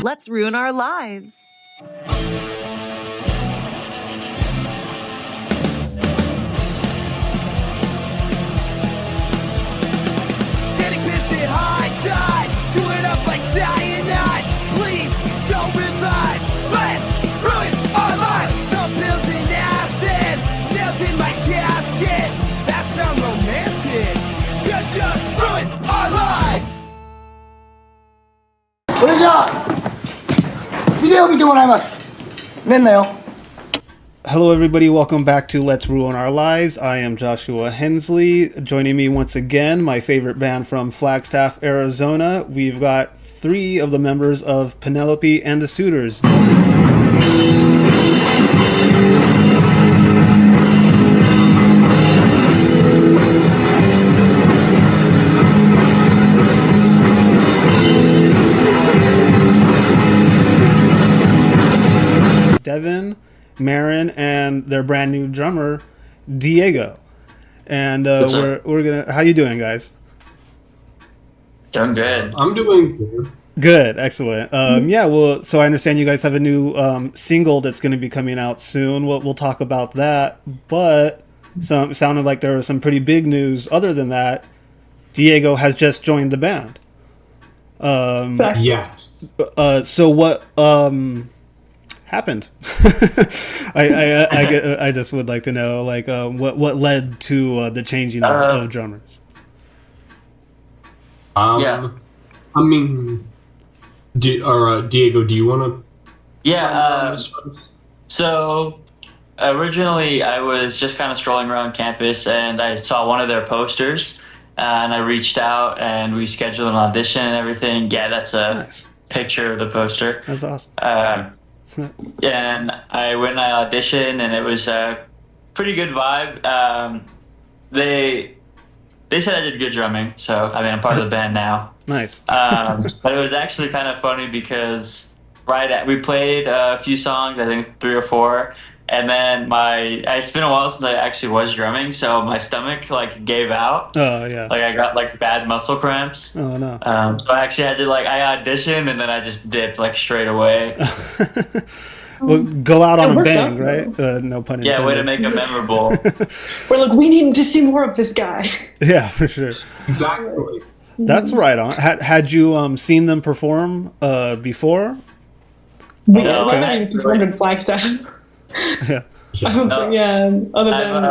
Let's ruin our lives. Getting pissed at high tides, chewing up like cyanide. Please don't revive. Let's ruin our lives. Some pills in acid, nails in my casket. That sounds romantic. To just ruin our lives. それじゃあビデオ見てもらいます。寝んなよ。 Hello everybody, welcome back to Let's Ruin Our Lives. I am Joshua Hensley. Joining me once again, my favorite band from Flagstaff, Arizona. We've got 3 of the members of Penelope and the Suitors. Devon, Maren, and their brand new drummer, Diego. And we're gonna. How you doing, guys? Doing good. I'm doing good. Good, excellent. Yeah, well, so I understand you guys have a new single that's going to be coming out soon. We'll talk about that. But it sounded like there was some pretty big news. Other than that, Diego has just joined the band. Yes. So what happened? I just would like to know, like, what led to the changing of drummers. Yeah. I mean, Diego, do you want to? Yeah. So originally, I was just kind of strolling around campus, and I saw one of their posters, and I reached out, and we scheduled an audition and everything. Yeah, that's a Nice. picture of the poster. That's awesome. And I went and I auditioned, and it was a pretty good vibe. They said I did good drumming, so I mean I'm part of the band now. Nice. But it was actually kind of funny because we played a few songs, I think 3 or 4, and then it's been a while since I actually was drumming, so my stomach like gave out. Oh yeah. Like I got like bad muscle cramps. Oh no. So I actually had to I auditioned and then I just dipped like straight away. Well, go out on a bang, out, right? No pun intended. Yeah, way to make it memorable. We're like, we need to see more of this guy. Yeah, for sure. Exactly. That's right on. Had you seen them perform before? We No, haven't I- even performed in Flagstaff. Yeah. I don't No. think, other than...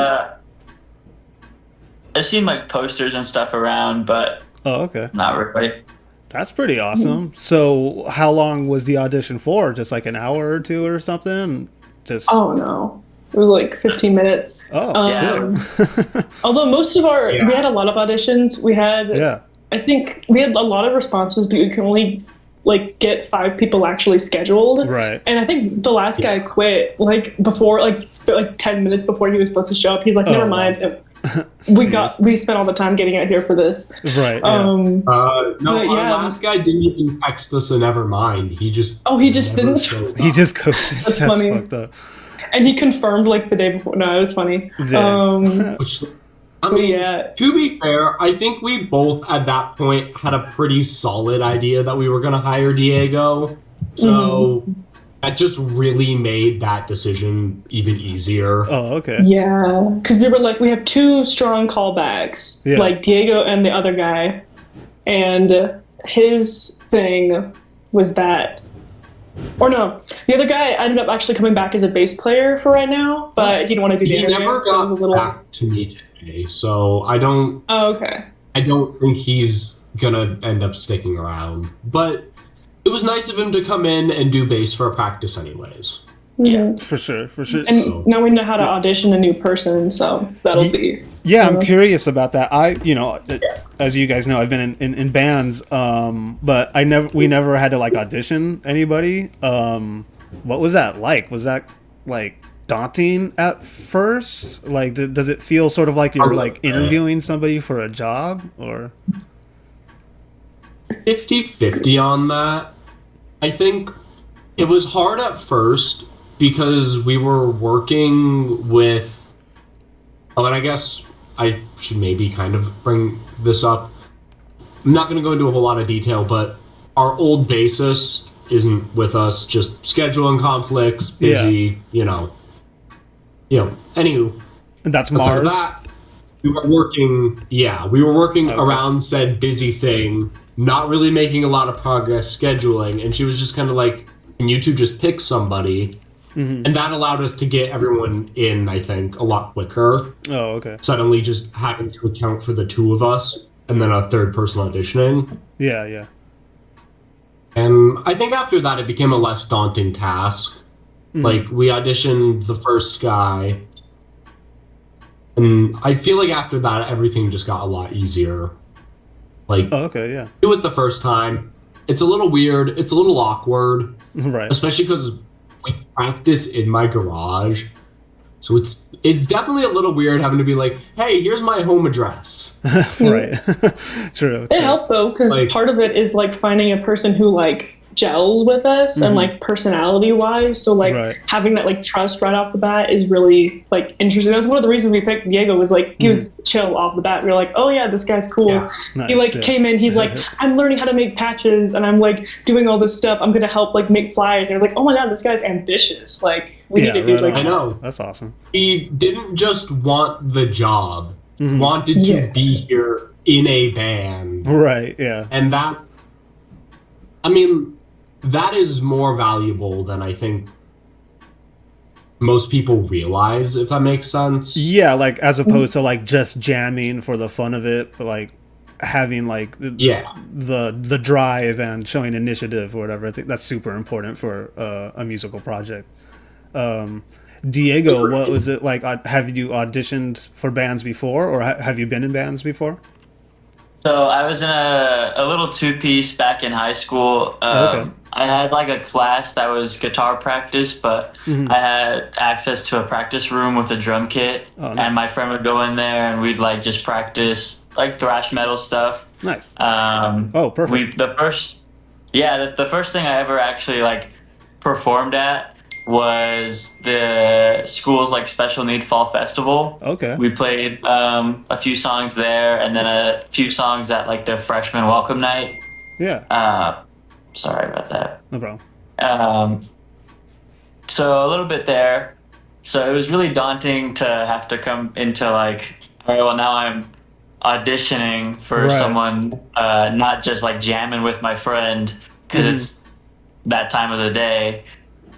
I've seen like posters and stuff around, but Oh, okay. not really. That's pretty awesome. So, how long was the audition for? Just like an hour or 2 or something? Just. Oh, no. It was like 15 minutes. Oh, sick. Although most of we had a lot of auditions. We had, Yeah. I think we had a lot of responses, but we can only like get 5 people actually scheduled. Right. And I think the last guy quit like before, like 10 minutes before he was supposed to show up. He's like, never mind. We spent all the time getting out here for this. Right. Yeah. No, our yeah. last guy didn't even text us a never mind. He just didn't. showed up. He just ghosted. That's funny. fucked up. And he confirmed like the day before. No, it was funny. Yeah. Which, I mean, yeah. to be fair, I think we both at that point had a pretty solid idea that we were going to hire Diego. So that just really made that decision even easier. Oh, okay. Yeah, because we were like, we have 2 strong callbacks, Yeah. like Diego and the other guy, and his thing was that, or no, the other guy ended up actually coming back as a bass player for right now, but he didn't want to do the He interview. never so it was got back to me today, so I don't Oh, okay. think he's gonna end up sticking around. But it was nice of him to come in and do bass for a practice anyways. Yeah. For sure. And now we know how to audition a new person, so that'll be. Yeah, I'm curious about that. As you guys know, I've been in bands, but we never had to like audition anybody. What was that like? Was that like daunting at first? Like, does it feel sort of like you're like interviewing somebody for a job, or? 50-50 on that. I think it was hard at first because we were working with... Oh, and I guess I should maybe kind of bring this up. I'm not going to go into a whole lot of detail, but our old bassist isn't with us, just scheduling conflicts, busy, you know. Anywho. And that's outside of Mars. that, we were working around said busy thing, not really making a lot of progress scheduling, and she was just kind of like, can you two just pick somebody? And that allowed us to get everyone in, I think, a lot quicker. Oh, okay. Suddenly just having to account for the two of us, and then a third person auditioning. Yeah. And I think after that, it became a less daunting task. Like, we auditioned the first guy, and I feel like after that, everything just got a lot easier. Like, Oh, okay, yeah. do it the first time. It's a little weird. It's a little awkward. Right. Especially because we practice in my garage. So it's definitely a little weird having to be like, hey, here's my home address. Right. True. It helped though, because Like- part of it is like finding a person who like gels with us and like personality wise. So like Right. having that like trust right off the bat is really like interesting. That's one of the reasons we picked Diego, was like he was chill off the bat. We were like, oh yeah, this guy's cool. Yeah. He like came in, he's like, I'm learning how to make patches and I'm like doing all this stuff. I'm gonna help like make flyers. And I was like, oh my god, this guy's ambitious. Like we need to do right like on. I know. That's awesome. He didn't just want the job. He wanted to Yeah. be here in a band. Right, yeah. And that, I mean, that is more valuable than I think most people realize, if that makes sense. Yeah, like as opposed to like just jamming for the fun of it, but like having like Yeah. the drive and showing initiative or whatever. I think that's super important for a musical project. Diego, what was it like? Have you auditioned for bands before, or have you been in bands before? So I was in a little two-piece back in high school. Okay. I had like a class that was guitar practice, but I had access to a practice room with a drum kit, Oh, nice. and my friend would go in there and we'd like just practice like thrash metal stuff. Nice. Oh, perfect. The first thing I ever actually like performed at was the school's like special need fall festival. Okay. We played a few songs there, and then a few songs at like their freshman welcome night. Yeah. Sorry about that. No problem. So a little bit there. So it was really daunting to have to come into like, all right, well now I'm auditioning for Right. someone, not just like jamming with my friend because it's that time of the day.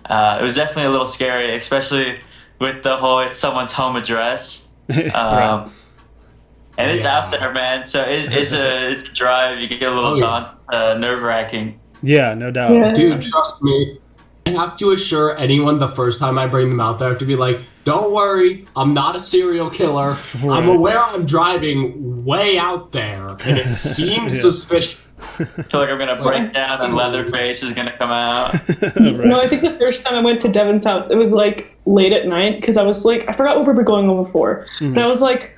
It was definitely a little scary, especially with the whole it's someone's home address. Right. And it's Yeah. out there, man. So it's a drive. You get a little nerve-wracking. Yeah, no doubt. Yeah. Dude, trust me. I have to assure anyone the first time I bring them out there to be like, don't worry, I'm not a serial killer. I'm Right. aware I'm driving way out there, and it seems Yeah. suspicious. I feel like I'm gonna break down and Leatherface is gonna come out. Right. No, I think the first time I went to Devon's house, it was like late at night because I was like, I forgot what we were going over for. And I was like,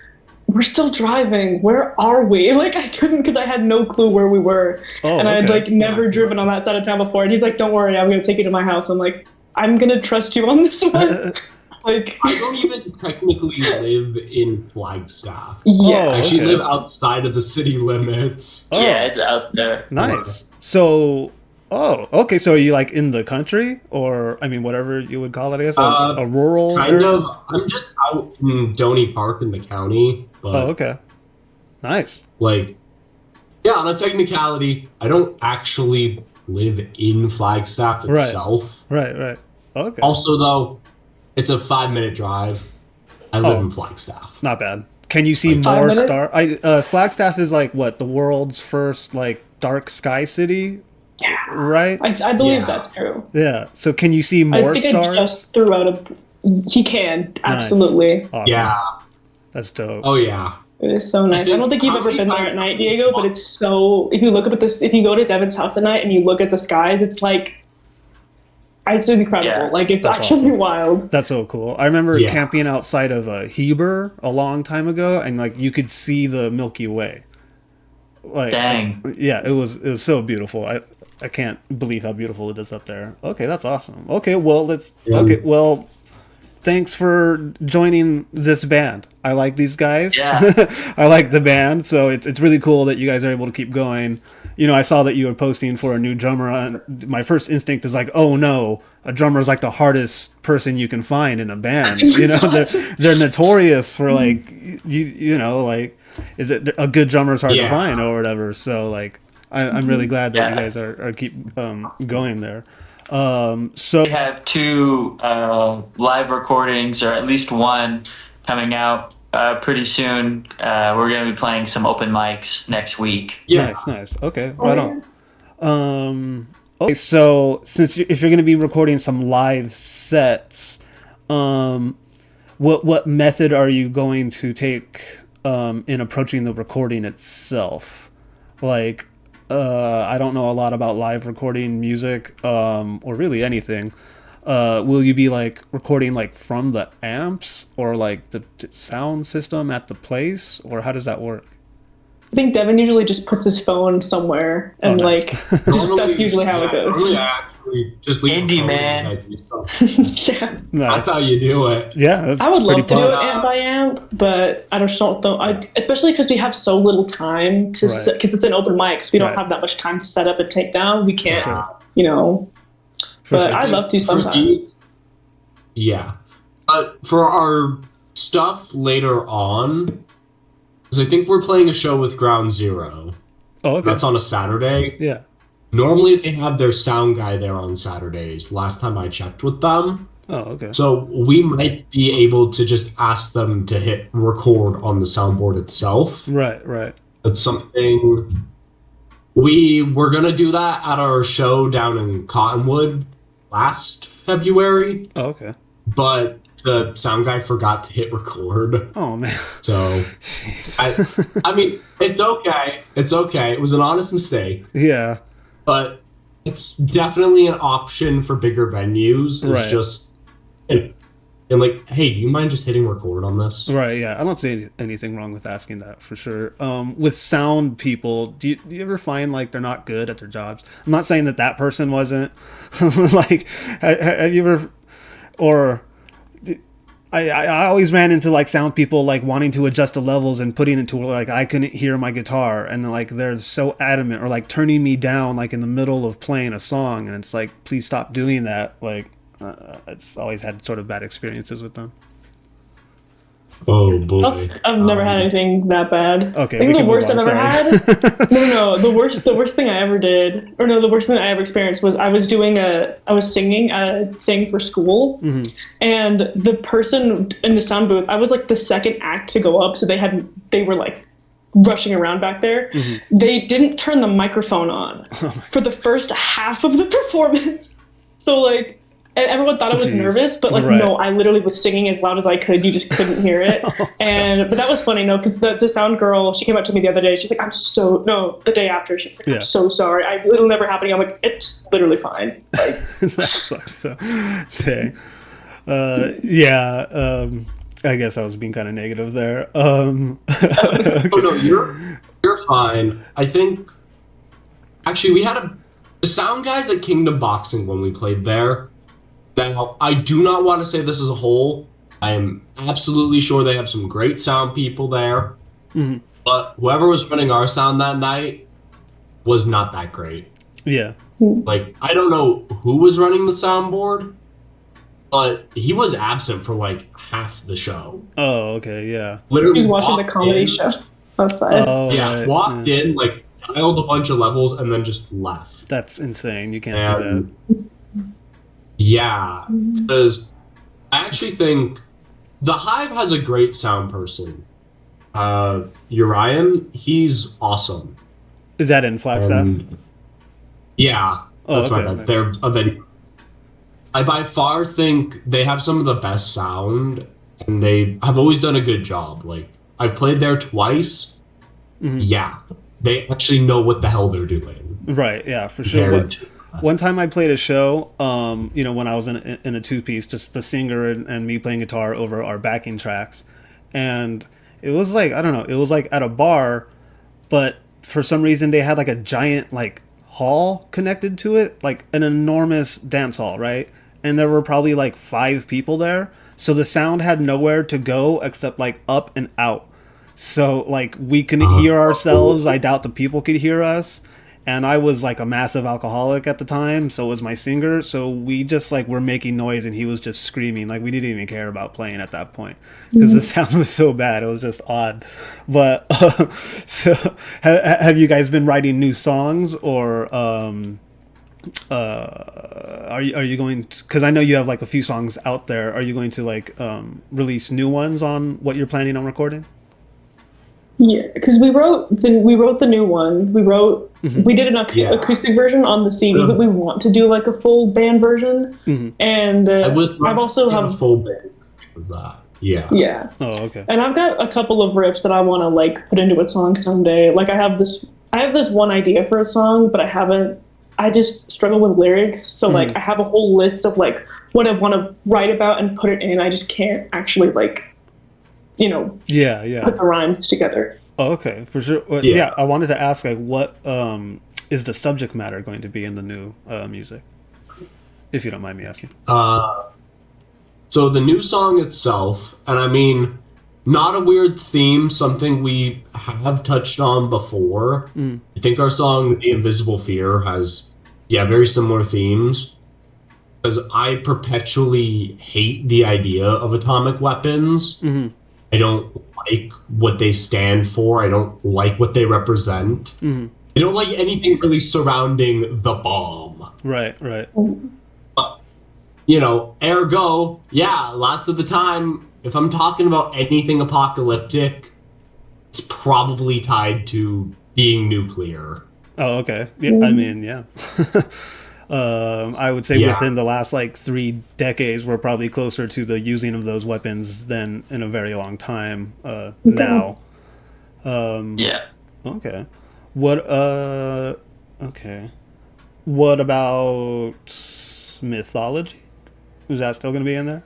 we're still driving. Where are we? Like, I couldn't because I had no clue where we were. Oh, and I had okay. like never driven on that side of town before. And he's like, don't worry, I'm going to take you to my house. I'm like, I'm going to trust you on this one. Like, I don't even technically live in Flagstaff. yeah. I actually okay. live outside of the city limits. Oh. Yeah, it's out there. Nice. So, okay. So are you like in the country, or I mean, whatever you would call it? I guess a rural. Kind area? of. I'm just out in Donny Park in the county. But, Oh, okay. Nice. like, yeah, on a technicality, I don't actually live in Flagstaff Right. itself. Right. Okay. Also, though, it's a 5-minute drive. I live Oh. in Flagstaff. Not bad. Can you see Like, five more minutes? Flagstaff is like what, the world's first like dark sky city, Yeah. right? I believe Yeah. that's true. Yeah. So can you see I more think stars? I just threw out a. He can, absolutely. Awesome. Yeah. That's dope. Oh, yeah. It is so nice. I think don't think you've how ever many been there times at night, have you Diego, but walked- it's so. If you look up at this, if you go to Devon's house at night and you look at the skies, it's like. It's incredible. Yeah, Like, it's that's actually awesome. wild. That's so cool. I remember Yeah. camping outside of Heber a long time ago, and like you could see the Milky Way. Like, Dang. yeah, it was so beautiful. I can't believe how beautiful it is up there. Okay, that's awesome. Okay, well thanks for joining this band. I like these guys. Yeah. I like the band, so it's really cool that you guys are able to keep going. You know, I saw that you were posting for a new drummer, and my first instinct is like, oh no, a drummer is like the hardest person you can find in a band. You know, they're notorious for like, you know, like, is it a good drummer is hard to find or whatever. So like, I'm really glad that you guys are keep going there. So We have 2 live recordings, or at least one, coming out pretty soon. We're going to be playing some open mics next week. Yeah. Nice. Okay, right on. Okay, so if you're going to be recording some live sets, what method are you going to take in approaching the recording itself? Like, I don't know a lot about live recording music, or really anything. Will you be like recording like from the amps or like the sound system at the place, or how does that work? I think Devon usually just puts his phone somewhere and nice. That's usually how it goes. Just leave Indie the phone man. in the head. Yeah. That's how you do it. Yeah, that's I would pretty love to do it fun. amp by amp, but I just don't know. Especially because we have so little time to, because it's an open mic, so we don't have that much time to set up and take down. We can't, you know. But I'd love to sometimes. But for our stuff later on, because I think we're playing a show with Ground Zero. Oh, okay. That's on a Saturday. Yeah. Normally they have their sound guy there on Saturdays. Last time I checked with them. Oh, okay. So we might be able to just ask them to hit record on the soundboard itself. Right. That's something we were going to do that at our show down in Cottonwood last February. Oh, okay. But the sound guy forgot to hit record. Oh, man. So, I mean, it's okay. It's okay. It was an honest mistake. Yeah. But it's definitely an option for bigger venues. It's just, and like, hey, do you mind just hitting record on this? Right, yeah. I don't see anything wrong with asking that, for sure. With sound people, do you ever find, like, they're not good at their jobs? I'm not saying that person wasn't. Like, have you ever... Or... I always ran into, like, sound people, like, wanting to adjust the levels and putting it to where, like, I couldn't hear my guitar. And, like, they're so adamant. Or, like, turning me down, like, in the middle of playing a song. And it's like, please stop doing that. Like... I just always had sort of bad experiences with them. Oh boy, I've never had anything that bad. Okay, I think the worst I've ever had. No, the worst thing I ever did, or no, the worst thing I ever experienced was I was singing a thing for school, and the person in the sound booth, I was like the second act to go up, so they were like rushing around back there. They didn't turn the microphone on for the first half of the performance, so like. And everyone thought I was nervous, but like, no, I literally was singing as loud as I could. You just couldn't hear it. But that was funny, no, because the sound girl, she came up to me the other day. She's like, the day after, she was like, I'm so sorry. It'll never happen again. I'm like, it's literally fine. Like, that sucks. So, dang. I guess I was being kind of negative there. Oh no, you're fine. I think, actually, we had the sound guys at Kingdom Boxing when we played there. Now, I do not want to say this as a whole. I am absolutely sure they have some great sound people there. But whoever was running our sound that night was not that great. Yeah. Like, I don't know who was running the soundboard, but he was absent for like half the show. Oh, okay, yeah. Literally, he was watching the comedy show outside. Oh, yeah, right, walked in, like, dialed a bunch of levels, and then just left. That's insane. You can't do that. Yeah, because I actually think the Hive has a great sound person. Urian, he's awesome. Is that in Flagstaff? Yeah, that's okay, right. They're a venue. I by far think they have some of the best sound, and they have always done a good job. Like, I've played there twice. Yeah, they actually know what the hell they're doing. Right, yeah, for sure. One time I played a show, when I was in a two-piece, just the singer and me playing guitar over our backing tracks. And it was like, I don't know, it was like at a bar, but for some reason they had like a giant like hall connected to it, like an enormous dance hall, right? And there were probably like 5 people there, so the sound had nowhere to go except like up and out. So like we couldn't hear ourselves. I doubt the people could hear us. And I was like a massive alcoholic at the time, so was my singer. So we just like were making noise, and he was just screaming. Like we didn't even care about playing at that point because the sound was so bad. It was just odd. But so have you guys been writing new songs, or are you going? Because I know you have like a few songs out there. Are you going to like release new ones on what you're planning on recording? Yeah, because we wrote the new one. We did an acoustic version on the CD, but we want to do like a full band version. And I've also have a full band of that. Yeah. Yeah. Oh, okay. And I've got a couple of riffs that I want to like put into a song someday. Like I have this one idea for a song, but I just struggle with lyrics. So like I have a whole list of like what I want to write about and put it in. I just can't actually like, put the rhymes together. Oh, okay, for sure. Yeah, I wanted to ask, like, what is the subject matter going to be in the new music, if you don't mind me asking? So the new song itself, and I mean, not a weird theme, something we have touched on before. I think our song, The Invisible Fear, has, very similar themes. Because I perpetually hate the idea of atomic weapons. I don't like what they stand for. I don't like what they represent. I don't like anything really surrounding the bomb. Right. But, ergo, lots of the time, if I'm talking about anything apocalyptic, it's probably tied to being nuclear. Oh, okay. Yeah, I mean, yeah. I would say within the last like 3 decades, we're probably closer to the using of those weapons than in a very long time now. Okay. What about mythology? Is that still going to be in there?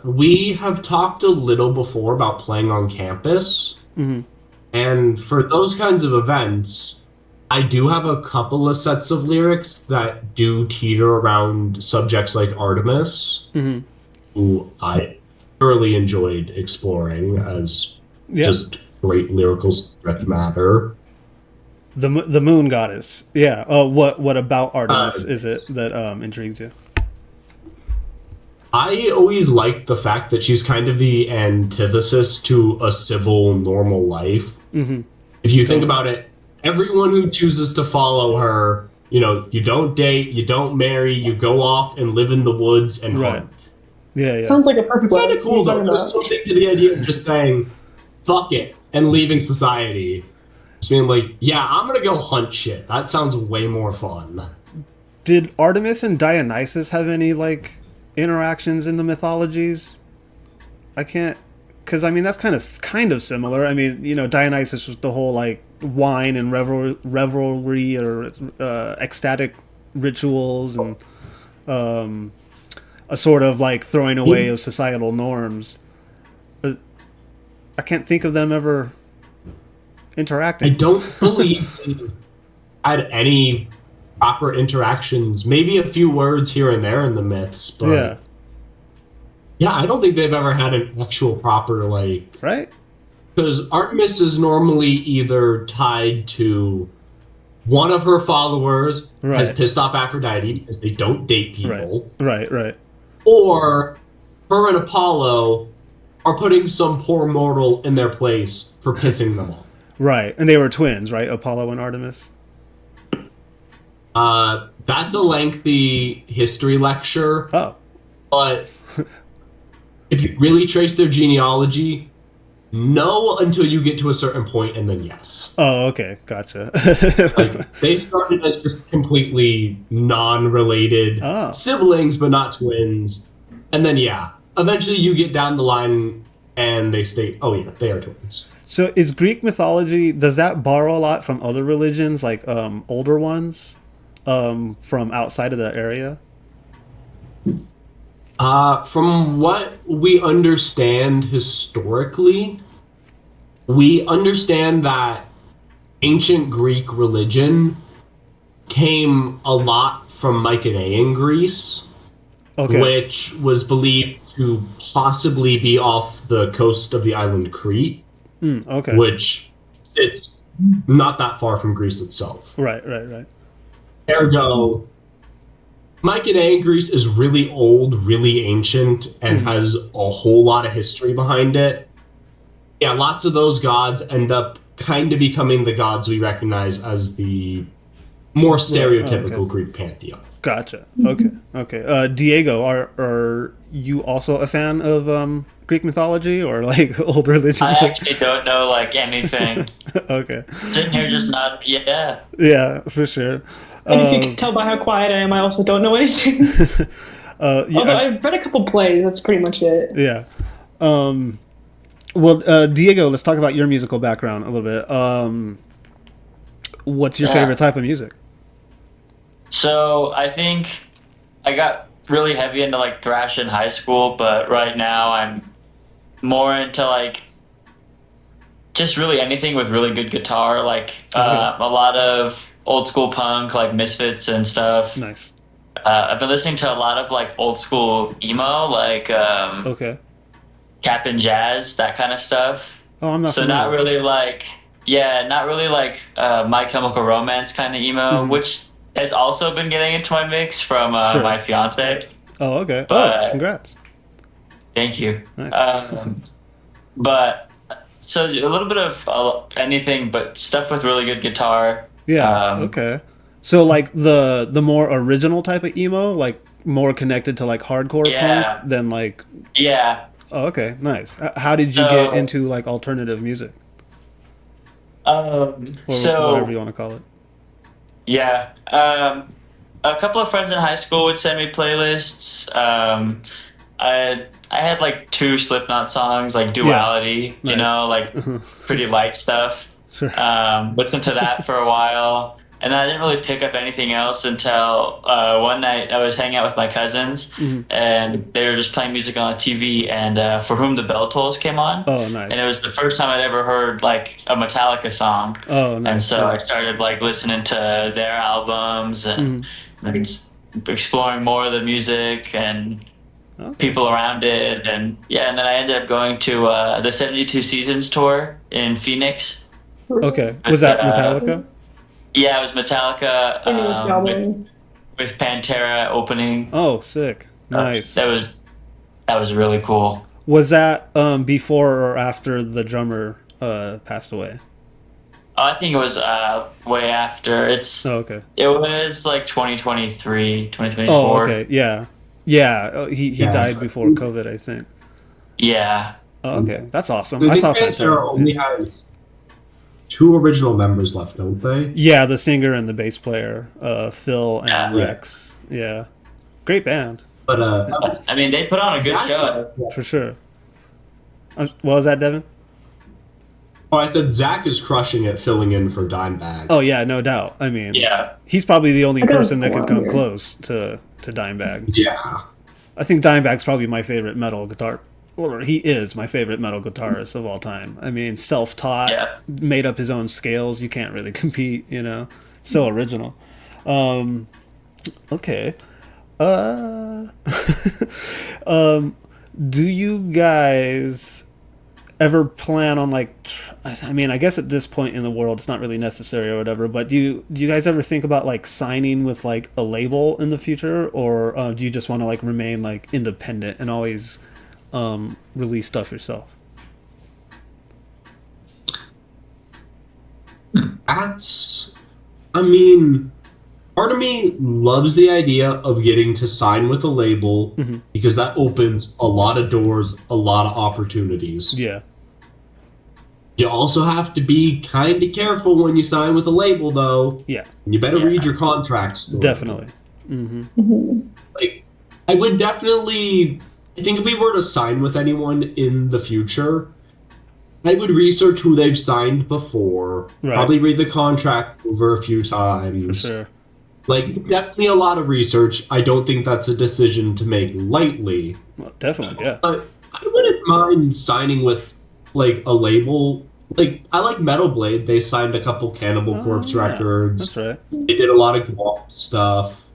We have talked a little before about playing on campus. And for those kinds of events, I do have a couple of sets of lyrics that do teeter around subjects like Artemis, who I thoroughly enjoyed exploring as just great lyrical subject matter. The moon goddess. Yeah. Oh, what about Artemis is it that intrigues you? I always liked the fact that she's kind of the antithesis to a civil, normal life. If you think about it, everyone who chooses to follow her, you don't date, you don't marry, you go off and live in the woods and hunt. Yeah. Sounds like a perfect life. Kind of cool, though. There's something to the idea of just saying, fuck it, and leaving society. Just being like, I'm gonna go hunt shit. That sounds way more fun. Did Artemis and Dionysus have any, like, interactions in the mythologies? I can't... Because, I mean, that's kind of similar. I mean, Dionysus was the whole, like, wine and revelry or ecstatic rituals and a sort of, like, throwing away of societal norms. But I can't think of them ever interacting. I don't believe they had any proper interactions. Maybe a few words here and there in the myths, but... Yeah, I don't think they've ever had an actual proper, like... Right? Because Artemis is normally either tied to one of her followers has pissed off Aphrodite because they don't date people. Right. Or her and Apollo are putting some poor mortal in their place for pissing them off. Right. And they were twins, right? Apollo and Artemis? That's a lengthy history lecture. Oh. But... if you really trace their genealogy, no until you get to a certain point, and then yes. Oh, okay. Gotcha. Like, they started as just completely non-related siblings, but not twins. And then, eventually you get down the line, and they state, they are twins. So is Greek mythology, does that borrow a lot from other religions, like older ones, from outside of the area? From what we understand historically, we understand that ancient Greek religion came a lot from Mycenaean Greece. Okay. which was believed to possibly be off the coast of the island Crete, Okay. which sits not that far from Greece itself. Right. Ergo, Mycenaean Greece is really old, really ancient, and has a whole lot of history behind it. Yeah, lots of those gods end up kind of becoming the gods we recognize as the more stereotypical Greek pantheon. Gotcha. Okay. Diego, are you also a fan of Greek mythology or like old religions? I actually don't know like anything. Okay. Sitting here just not. Yeah. Yeah, for sure. And if you can tell by how quiet I am, I also don't know anything. Although I've read a couple plays, that's pretty much it. Yeah. Well, Diego, let's talk about your musical background a little bit. What's your favorite type of music? So I think I got really heavy into like thrash in high school, but right now I'm more into like just really anything with really good guitar, like a lot of old school punk, like Misfits and stuff. Nice. I've been listening to a lot of like old school emo, like Cap and Jazz, that kind of stuff. Oh, I'm not. So familiar. not really like My Chemical Romance kind of emo, which has also been getting into my mix from my fiance. Oh, okay. But, congrats. Thank you. Nice. But so a little bit of anything, but stuff with really good guitar. Yeah. Okay. So like the more original type of emo, like more connected to like hardcore punk than like. Yeah. Oh, okay. Nice. How did you get into like alternative music? Or whatever you want to call it. Yeah. A couple of friends in high school would send me playlists. I had like 2 Slipknot songs, like Duality, Nice. you know, like pretty light stuff. Sure. Listened to that for a while. And then I didn't really pick up anything else until one night I was hanging out with my cousins, and they were just playing music on the TV, and For Whom the Bell Tolls came on. Oh, nice. And it was the first time I'd ever heard like a Metallica song. Oh, nice. And so I started like listening to their albums and exploring more of the music and people around it. And and then I ended up going to the 72 Seasons tour in Phoenix. Okay. Was that Metallica? Yeah, it was Metallica with Pantera opening. Oh, sick! Nice. That was really cool. Was that before or after the drummer passed away? I think it was way after. It was like 2023, 2024. Oh, okay. Yeah. He died before COVID, I think. Yeah. Oh, okay, that's awesome. So I saw Pantera only has 2 original members left, don't they? Yeah, the singer and the bass player, Phil and Rex. Yeah, great band. But I mean, they put on a good show for sure. What was that, Devon? Oh, I said Zach is crushing it, filling in for Dimebag. Oh yeah, no doubt. I mean, he's probably the only person that could come close to Dimebag. Yeah, I think Dimebag's probably my favorite metal guitar. Or he is my favorite metal guitarist of all time. I mean, self-taught, made up his own scales. You can't really compete, you know. So original. Okay. Do you guys ever plan on like? I mean, I guess at this point in the world, it's not really necessary or whatever. But do you guys ever think about like signing with like a label in the future, or do you just want to like remain like independent and always release stuff yourself? I mean, part of me loves the idea of getting to sign with a label because that opens a lot of doors, a lot of opportunities. Yeah. You also have to be kind of careful when you sign with a label, though. Yeah. You better read your contracts. Definitely. Like, I would definitely. I think if we were to sign with anyone in the future, I would research who they've signed before. Right. Probably read the contract over a few times. For sure. Like, definitely a lot of research. I don't think that's a decision to make lightly. Well, definitely, yeah. But I wouldn't mind signing with, like, a label. Like, I like Metal Blade. They signed a couple Cannibal Corpse records. That's right. They did a lot of Guam stuff.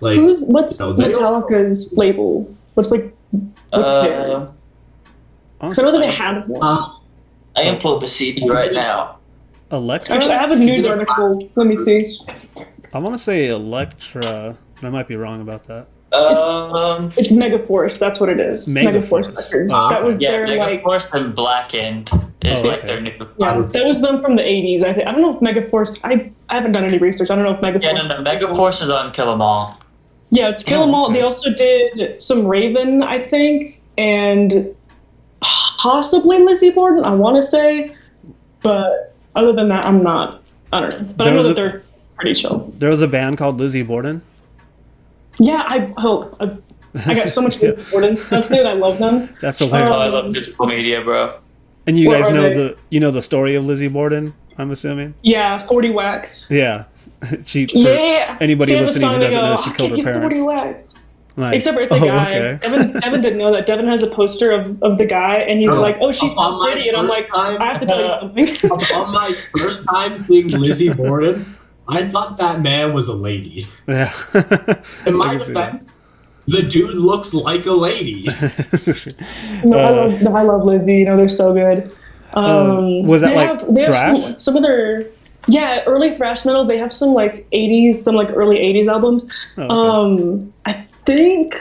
Like, what's Metallica's label? What's theirs? So I know that they had one. I am pulling the CD right now. Elektra? Actually, I have a news article. Let me see. I want to say Elektra, but I might be wrong about that. It's Megaforce. That's what it is. Megaforce Records. Oh, okay. That was their Megaforce and Blackened is their new. Yeah, that was them from the 80s. I don't know if Megaforce. I haven't done any research. I don't know if Megaforce. Yeah, no, Megaforce is on Kill 'Em All. Yeah, it's Kill 'Em All. Okay. They also did some Raven, I think, and possibly Lizzie Borden. I want to say, but other than that, I'm not. I don't know. But I know that they're pretty chill. There was a band called Lizzie Borden. Yeah, I got so much Lizzie Borden stuff, dude. I love them. That's hilarious. I love digital media, bro. And you What guys are know they? the story of Lizzie Borden, I'm assuming? Yeah, 40 Wax. Yeah. For Yeah. anybody They have a listening who song they doesn't go, know, she "I killed her can't get 40 parents. Wax." Nice. Except for it's a guy. Okay. Devon didn't know that. Devon has a poster of the guy, and he's like, "Oh, she's so pretty," and I'm like, "I have to tell you something." On my first time seeing Lizzie Borden, I thought that man was a lady. Yeah. In my I can see that. defense, the dude looks like a lady. I love Lizzie. You know, they're so good. Was that they like have thrash? some of their early thrash metal. They have some like 80s, some like early 80s albums. Oh, okay. I think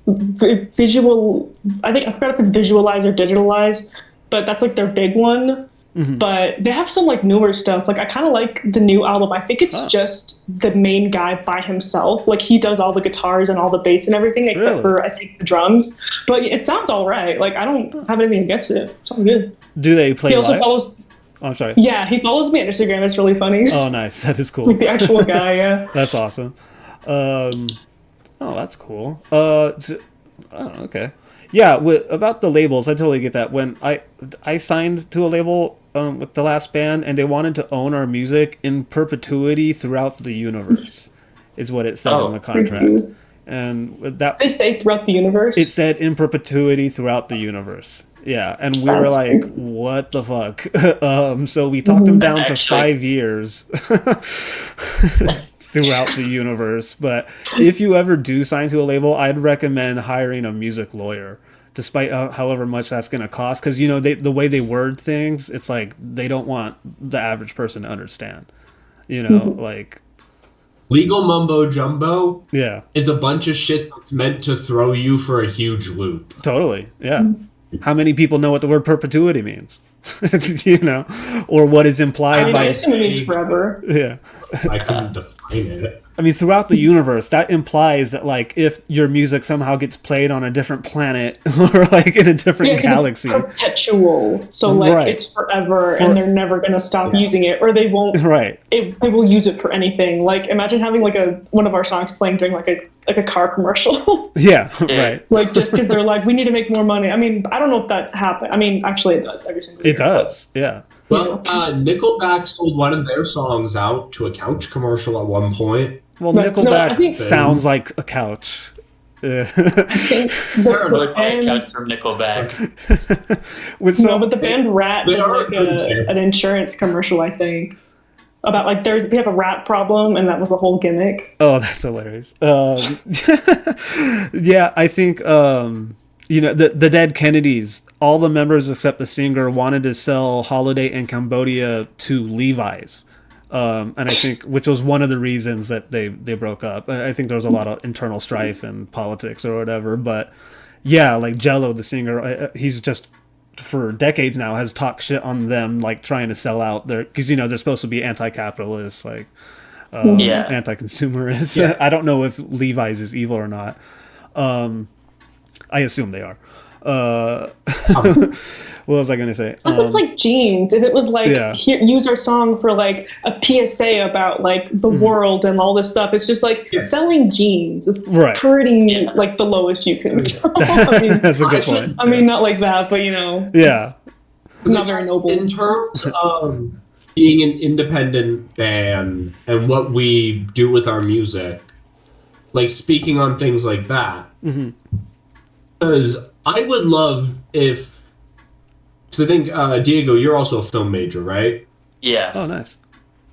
visual. I forgot if it's visualize or digitalize, but that's like their big one. Mm-hmm. But they have some like newer stuff. Like I kind of like the new album. I think it's just the main guy by himself. Like he does all the guitars and all the bass and everything, except for I think the drums. But it sounds all right. Like I don't have anything against it. It's all good. Do they play He also live? follows. Oh, I'm sorry. Yeah, he follows me on Instagram. It's really funny. Oh, nice. That is cool. Like the actual guy. Yeah. That's awesome. Oh, that's cool. Okay. Yeah, about the labels, I totally get that. When I signed to a label with the last band, and they wanted to own our music in perpetuity throughout the universe, is what it said in the contract. And that They say throughout the universe. it said in perpetuity throughout the universe. Yeah, and we were like, what the fuck? So we talked them down to 5 years throughout the universe. But if you ever do sign to a label, I'd recommend hiring a music lawyer, despite however much that's going to cost. Because, you know, the way they word things, it's like they don't want the average person to understand. You know, like... Legal mumbo jumbo Yeah. is a bunch of shit that's meant to throw you for a huge loop. Totally, yeah. How many people know what the word perpetuity means? You know, or what is implied by... I assume it means forever. Yeah. I couldn't define it. I mean, throughout the universe, that implies that, like, if your music somehow gets played on a different planet or, like, in a different 'cause galaxy... It's perpetual. So, like, Right. it's forever, and they're never going to stop using it, or they won't... Right. They will use it for anything. Like, imagine having, like, one of our songs playing during, like a car commercial. Yeah, right. Like, just because they're like, we need to make more money. I mean, I don't know if that happened. I mean, actually, it does every single year. It does, yeah. Well, Nickelback sold one of their songs out to a couch commercial at one point. Well, Nice. No, Nickelback I think- sounds like a couch. I think the band, Cuts from Nickelback. but the band Rat They did are like a good example. an insurance commercial, I think, about like we have a rat problem, and that was the whole gimmick. Oh, that's hilarious. Yeah, I think you know, the Dead Kennedys, all the members except the singer wanted to sell Holiday in Cambodia to Levi's. And I think, which was one of the reasons that they broke up. I think there was a lot of internal strife and politics or whatever. But yeah, like Jello, the singer, he's just for decades now has talked shit on them, like trying to sell out their, because you know they're supposed to be anti-capitalist, like anti-consumerist. Yeah. I don't know if Levi's is evil or not. I assume they are. What was I going to say? Plus, it's like jeans. If it was like, Yeah. here, use our song for like a PSA about like the world and all this stuff, it's just like selling jeans is Right. pretty like the lowest you can go. I mean, That's a good point. I mean, not like that, but you know, Yeah. it's not very noble. In terms of being an independent band and what we do with our music, like speaking on things like that, because I would love because I think, Diego, you're also a film major, right? Yeah. Oh, nice.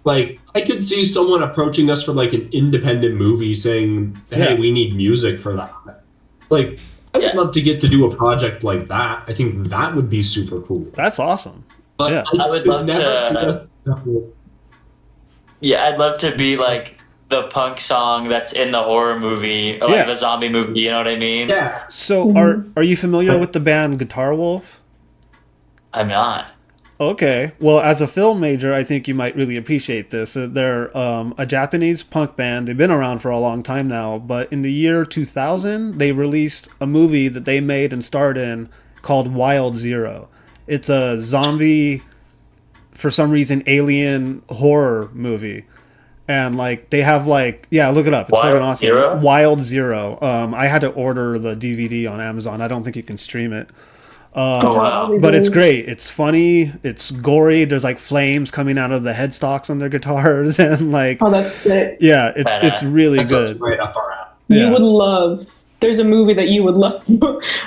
Like, I could see someone approaching us for like an independent movie saying, "Hey, Yeah. we need music for that." Like, I would love to get to do a project like that. I think that would be super cool. That's awesome. But Yeah. I would love never to- see us. Yeah, I'd love to be like the punk song that's in the horror movie or like Yeah. the zombie movie. You know what I mean? Yeah. So are you familiar with the band Guitar Wolf? I'm not. Okay. Well, as a film major, I think you might really appreciate this. They're a Japanese punk band. They've been around for a long time now, but in the year 2000, they released a movie that they made and starred in called Wild Zero. It's a zombie, for some reason, alien horror movie. And like they have like look it up. It's Wild fucking awesome. Zero? Wild Zero. I had to order the DVD on Amazon. I don't think you can stream it. Wow. But it's great. It's funny. It's gory. There's like flames coming out of the headstalks on their guitars, and like Oh, that's it. yeah, it's really That sounds good. right up our alley. You Yeah. would love. There's a movie that you would love.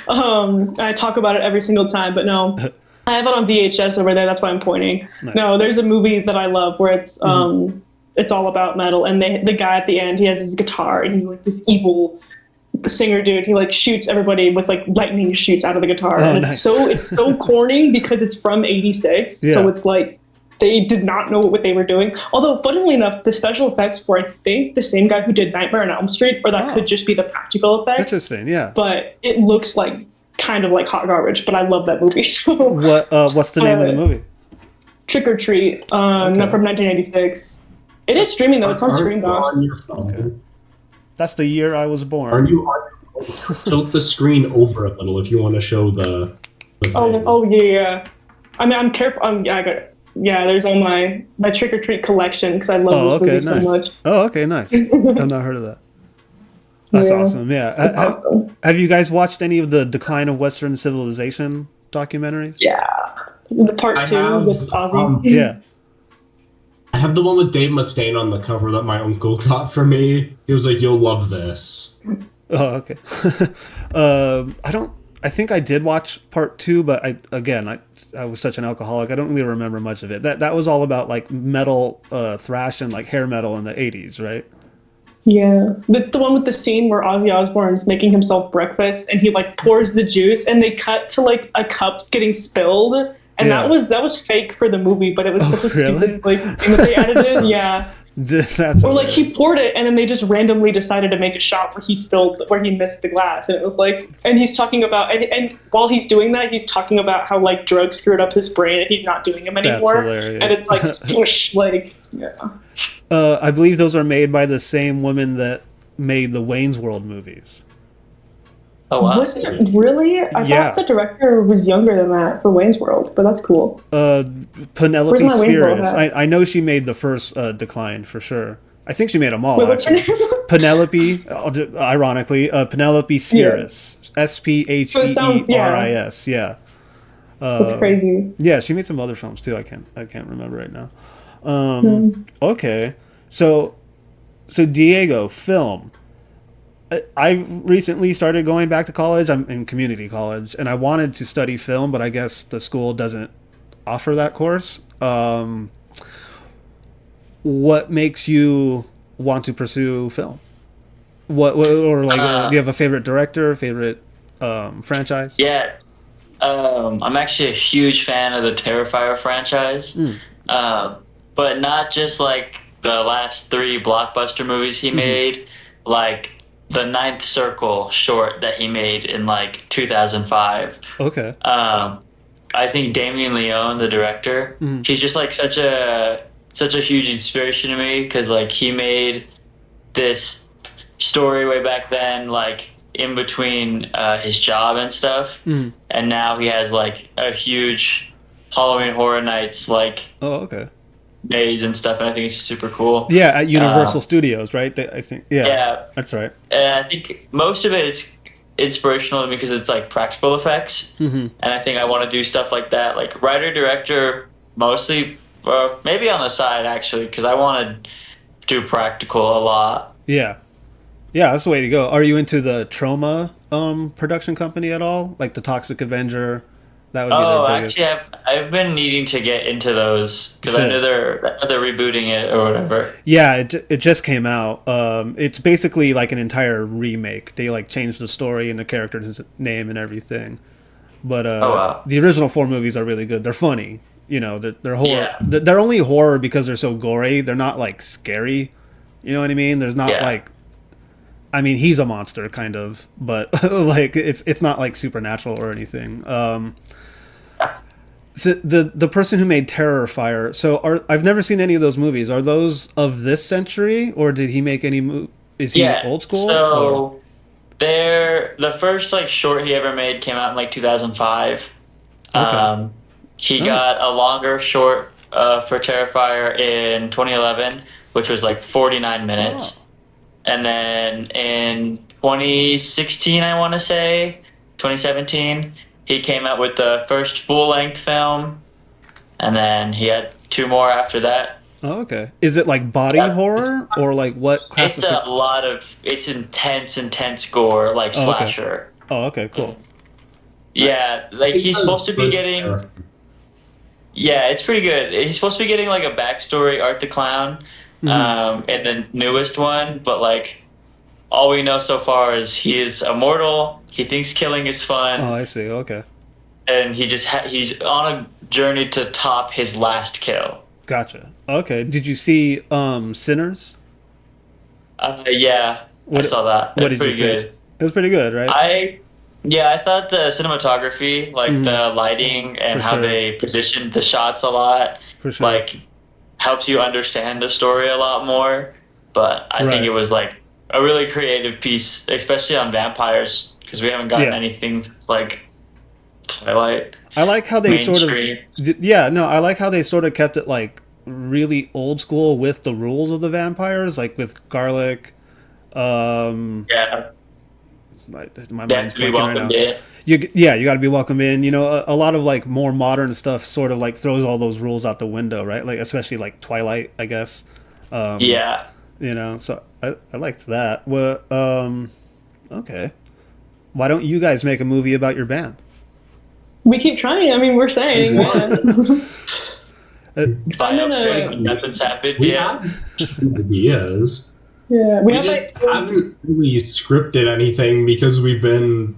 I talk about it every single time, but no, I have it on VHS over there. That's why I'm pointing. Nice. No, there's a movie that I love where it's all about metal, and the guy at the end, he has his guitar, and he's like this evil singer dude. He like shoots everybody with like lightning shoots out of the guitar, Oh, and nice. it's so corny because it's from '86, Yeah. so it's like they did not know what they were doing. Although, funnily enough, the special effects for I think the same guy who did Nightmare on Elm Street, or that Oh. could just be the practical effects. Interesting. Yeah. But it looks like kind of like hot garbage. But I love that movie. So What's the name of the movie? Trick or Treat, from 1986. It is streaming though. It's on Aren't you Screenbox. on your phone? That's the year I was Are born. you on your phone? Tilt the screen over a little if you want to show the thing. Oh yeah. I mean, I'm careful. Yeah, I got it. Yeah, there's all my Trick or Treat collection because I love Oh, this okay, movie nice. so much. Oh, okay, nice. I've not heard of that. That's Yeah. awesome. Yeah. It's awesome. Have you guys watched any of the Decline of Western Civilization documentaries? Yeah. The part I 2 have, with Ozzy. Yeah. I have the one with Dave Mustaine on the cover that my uncle got for me. He was like, "You'll love this." Oh, okay. I think I did watch part 2, but I was such an alcoholic. I don't really remember much of it. That was all about like metal, thrash and like hair metal in the 80s, right? Yeah, that's the one with the scene where Ozzy Osbourne's making himself breakfast and he like pours the juice and they cut to like a cup's getting spilled, and Yeah. that was fake for the movie, but it was such a really? stupid like thing that they edited. Yeah, That's or like he hilarious. poured it and then they just randomly decided to make a shot where he missed the glass, and it was like, and he's talking about and while he's doing that he's talking about how like drugs screwed up his brain and he's not doing them anymore. hilarious. And it's like swoosh, like yeah. I believe those are made by the same woman that made the Wayne's World movies. Oh wow. Was it really? I Yeah. thought the director was younger than that for Wayne's World, but that's cool. Penelope Where's my Wayne's World Spheris. hat? I know she made the first Decline for sure. I think she made them all, Wait, what's her actually. name? Penelope, ironically, Penelope Spheris. Spheeris. Yeah. That's crazy. Yeah, she made some other films too. I can't remember right now. Hmm. Okay, so Diego, film. I recently started going back to college. I'm in community college, and I wanted to study film, but I guess the school doesn't offer that course. What makes you want to pursue film? What or like do you have a favorite director, favorite franchise? Yeah. I'm actually a huge fan of the Terrifier franchise. But not just like the last 3 blockbuster movies he made, like the Ninth Circle short that he made in like 2005. Okay. I think Damien Leone, the director, he's just like such a huge inspiration to me because like he made this story way back then, like in between his job and stuff, and now he has like a huge Halloween Horror Nights like Oh, okay. maze and stuff, and I think it's just super cool. Yeah, at Universal Studios, right? I think. Yeah, Yeah, that's right. and I think most of it's inspirational to me because it's like practical effects, and I think I want to do stuff like that, like writer director mostly, maybe on the side actually, because I want to do practical a lot. Yeah, that's the way to go. Are you into the Trauma production company at all, like the Toxic Avenger, That would be Oh, their biggest. actually, I've been needing to get into those because I Shit. know they're rebooting it or whatever. Yeah, it just came out. It's basically like an entire remake. They like changed the story and the character's name and everything. But Oh wow. the original 4 movies are really good. They're funny. You know, they're horror. Yeah. They're only horror because they're so gory. They're not like scary. You know what I mean? There's not Yeah. like. I mean, he's a monster, kind of, but like it's not like supernatural or anything. So the person who made Terrifier. So I've never seen any of those movies. Are those of this century, or did he make any? Is he Yeah. old school? So or- the first like short he ever made came out in like 2005. Okay. He Oh. got a longer short for Terrifier in 2011, which was like 49 minutes. And then in 2016, I want to say, 2017, he came out with the first full-length film, and then he had 2 more after that. Oh, okay. Is it like body horror or like what It's classification? a lot of, it's intense gore, like Oh, okay. slasher. Oh, okay, cool. Yeah, like he's supposed to be getting, yeah, it's pretty good. He's supposed to be getting like a backstory, Art the Clown, in the newest one, but like all we know so far is he is immortal. He thinks killing is fun, Oh, I see. Okay, and he just he's on a journey to top his last kill. gotcha. Okay, did you see Sinners? Yeah, I saw that. What It's did you pretty think? good. It was pretty good, right? I thought the cinematography, like the lighting and For how sure. they positioned the shots a lot, For sure. like helps you understand the story a lot more. But I Right. think it was like a really creative piece, especially on vampires, because we haven't gotten Yeah. anything since like Twilight. I like how they sort of. Mainstream. Yeah, no, I like how they sort of kept it like really old school with the rules of the vampires, like with garlic. Yeah, My they mind's have to be blanking right now. welcomed in. You got to be welcome in. You know, a lot of like more modern stuff sort of like throws all those rules out the window, right? Like especially like Twilight, I guess. Yeah. You know, so I liked that. Well, okay. Why don't you guys make a movie about your band? We keep trying. I mean, we're saying. Yeah. I'm Biopic, gonna, nothing's happened We yet. have ideas. yeah, We have just like, haven't really scripted anything because we've been,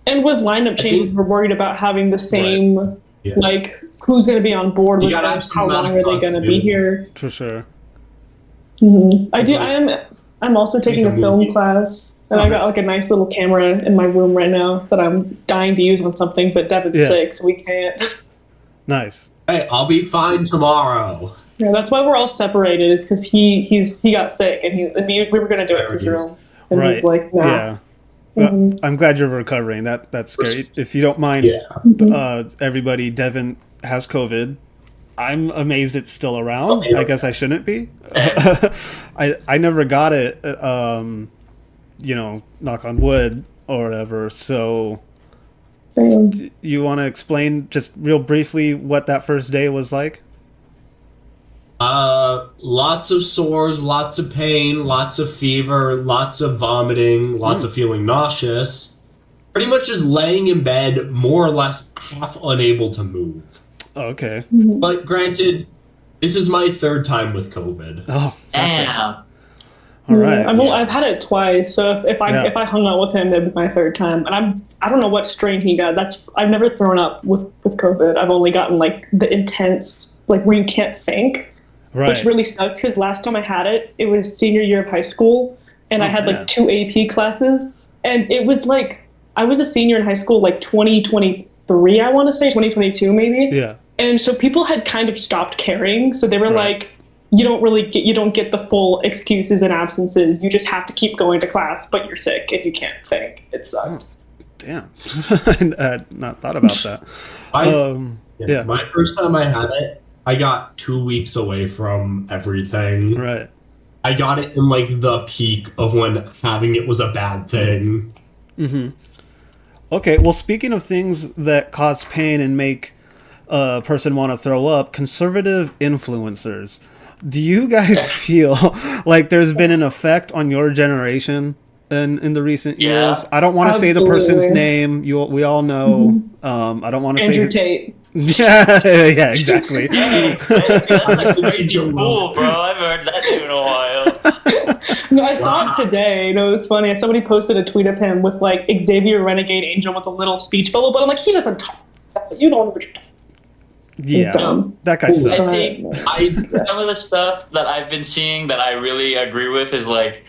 and with lineup changes, we're worried about having the same, Yeah. like, who's going to be on board You with gotta have us, some how amount long of are they going to be continuity. here. For sure. I'm also taking a Make a film movie. class, and Oh, I got nice. like a nice little camera in my room right now that I'm dying to use on something, but Devon's Yeah. sick, so we can't. Nice. Hey, I'll be fine tomorrow. Yeah, that's why we're all separated, is because he got sick, and we were going to do it in his Priorities. room. And Right. he's like, nah. Yeah. Well, I'm glad you're recovering. That's scary. If you don't mind, Yeah. everybody, Devon has COVID. I'm amazed it's still around. Okay. I guess I shouldn't be. I never got it. Knock on wood or whatever. So Damn. you want to explain just real briefly what that first day was like? Lots of sores, lots of pain, lots of fever, lots of vomiting, lots of feeling nauseous. Pretty much just laying in bed, more or less half unable to move. Okay. But granted, this is my 3rd time with COVID. Oh, gotcha. Damn. All right. I've had it twice, so if Yeah. I hung out with him, that'd be my 3rd time. And I don't know what strain he got. I've never thrown up with COVID. I've only gotten like the intense, like where you can't think, Right. which really sucks because last time I had it, it was senior year of high school, and I had man. like 2 AP classes, and it was like I was a senior in high school, like 2023, I want to say 2022 maybe. Yeah. And so people had kind of stopped caring. So they were Right. like, you don't get the full excuses and absences. You just have to keep going to class, but you're sick and you can't think. It sucked. Damn. I had not thought about that. Yeah. My first time I had it, I got 2 weeks away from everything. Right. I got it in like the peak of when having it was a bad thing. Okay, well, speaking of things that cause pain and make a person want to throw up, conservative influencers. Do you guys feel like there's been an effect on your generation in the recent Yeah. years. I don't want to say the person's Absolutely. name. We all know. I don't want to Andrew say. Tate. Yeah, exactly. Hey, that's like pretty Angel cool, bro. I haven't heard that name in a while. No, I saw it today. No, it was funny. Somebody posted a tweet of him with like Xavier Renegade Angel with a little speech bubble, but I'm like, he doesn't talk. You don't know what you're talking Yeah, dumb. that guy I sucks. think some of the stuff that I've been seeing that I really agree with is like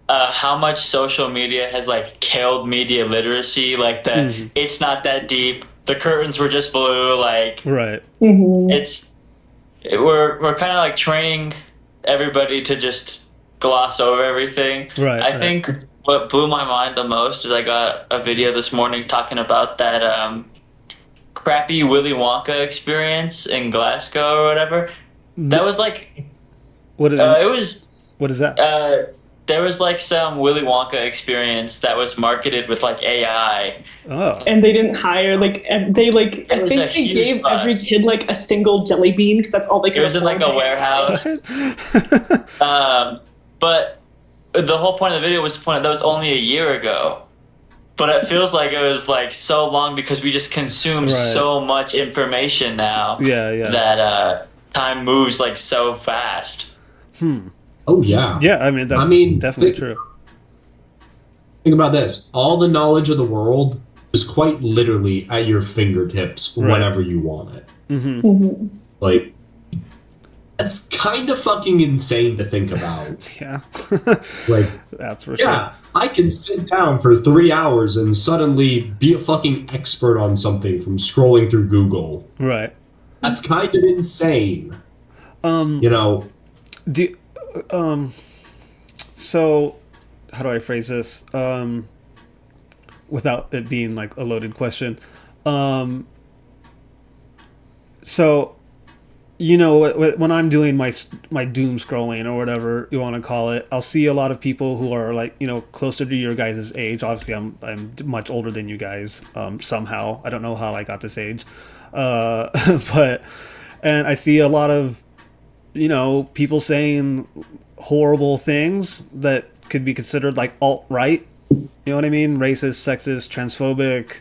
how much social media has like killed media literacy. Like that, it's not that deep. The curtains were just blue. Like Right. we're kind of like training everybody to just gloss over everything. Right. I think what blew my mind the most is I got a video this morning talking about that crappy Willy Wonka experience in Glasgow or whatever. That was like What is it was what is that? there was like some Willy Wonka experience that was marketed with like AI. Oh. And they didn't hire they like I It was think a they huge gave buzz. every kid like a single jelly bean because that's all they It could was in like a afford. warehouse. But the whole point of the video was to point out that was only a year ago. But it feels like it was like so long because we just consume Right. so much information now. Yeah. That time moves like so fast. Oh yeah. Yeah, I mean that's definitely true. Think about this. All the knowledge of the world is quite literally at your fingertips whenever you want it. Like, that's kind of fucking insane to think about. Yeah. Like, That's for sure. yeah, I can sit down for 3 hours and suddenly be a fucking expert on something from scrolling through Google. Right. That's kind of insane. You know, so how do I phrase this without it being like a loaded question? So you know, when I'm doing my doom scrolling or whatever you want to call it, I'll see a lot of people who are like, you know, closer to your guys' age. Obviously I'm much older than you guys, somehow. I don't know how I got this age. But and I see a lot of, you know, people saying horrible things that could be considered like alt-right. You know what I mean? Racist, sexist, transphobic,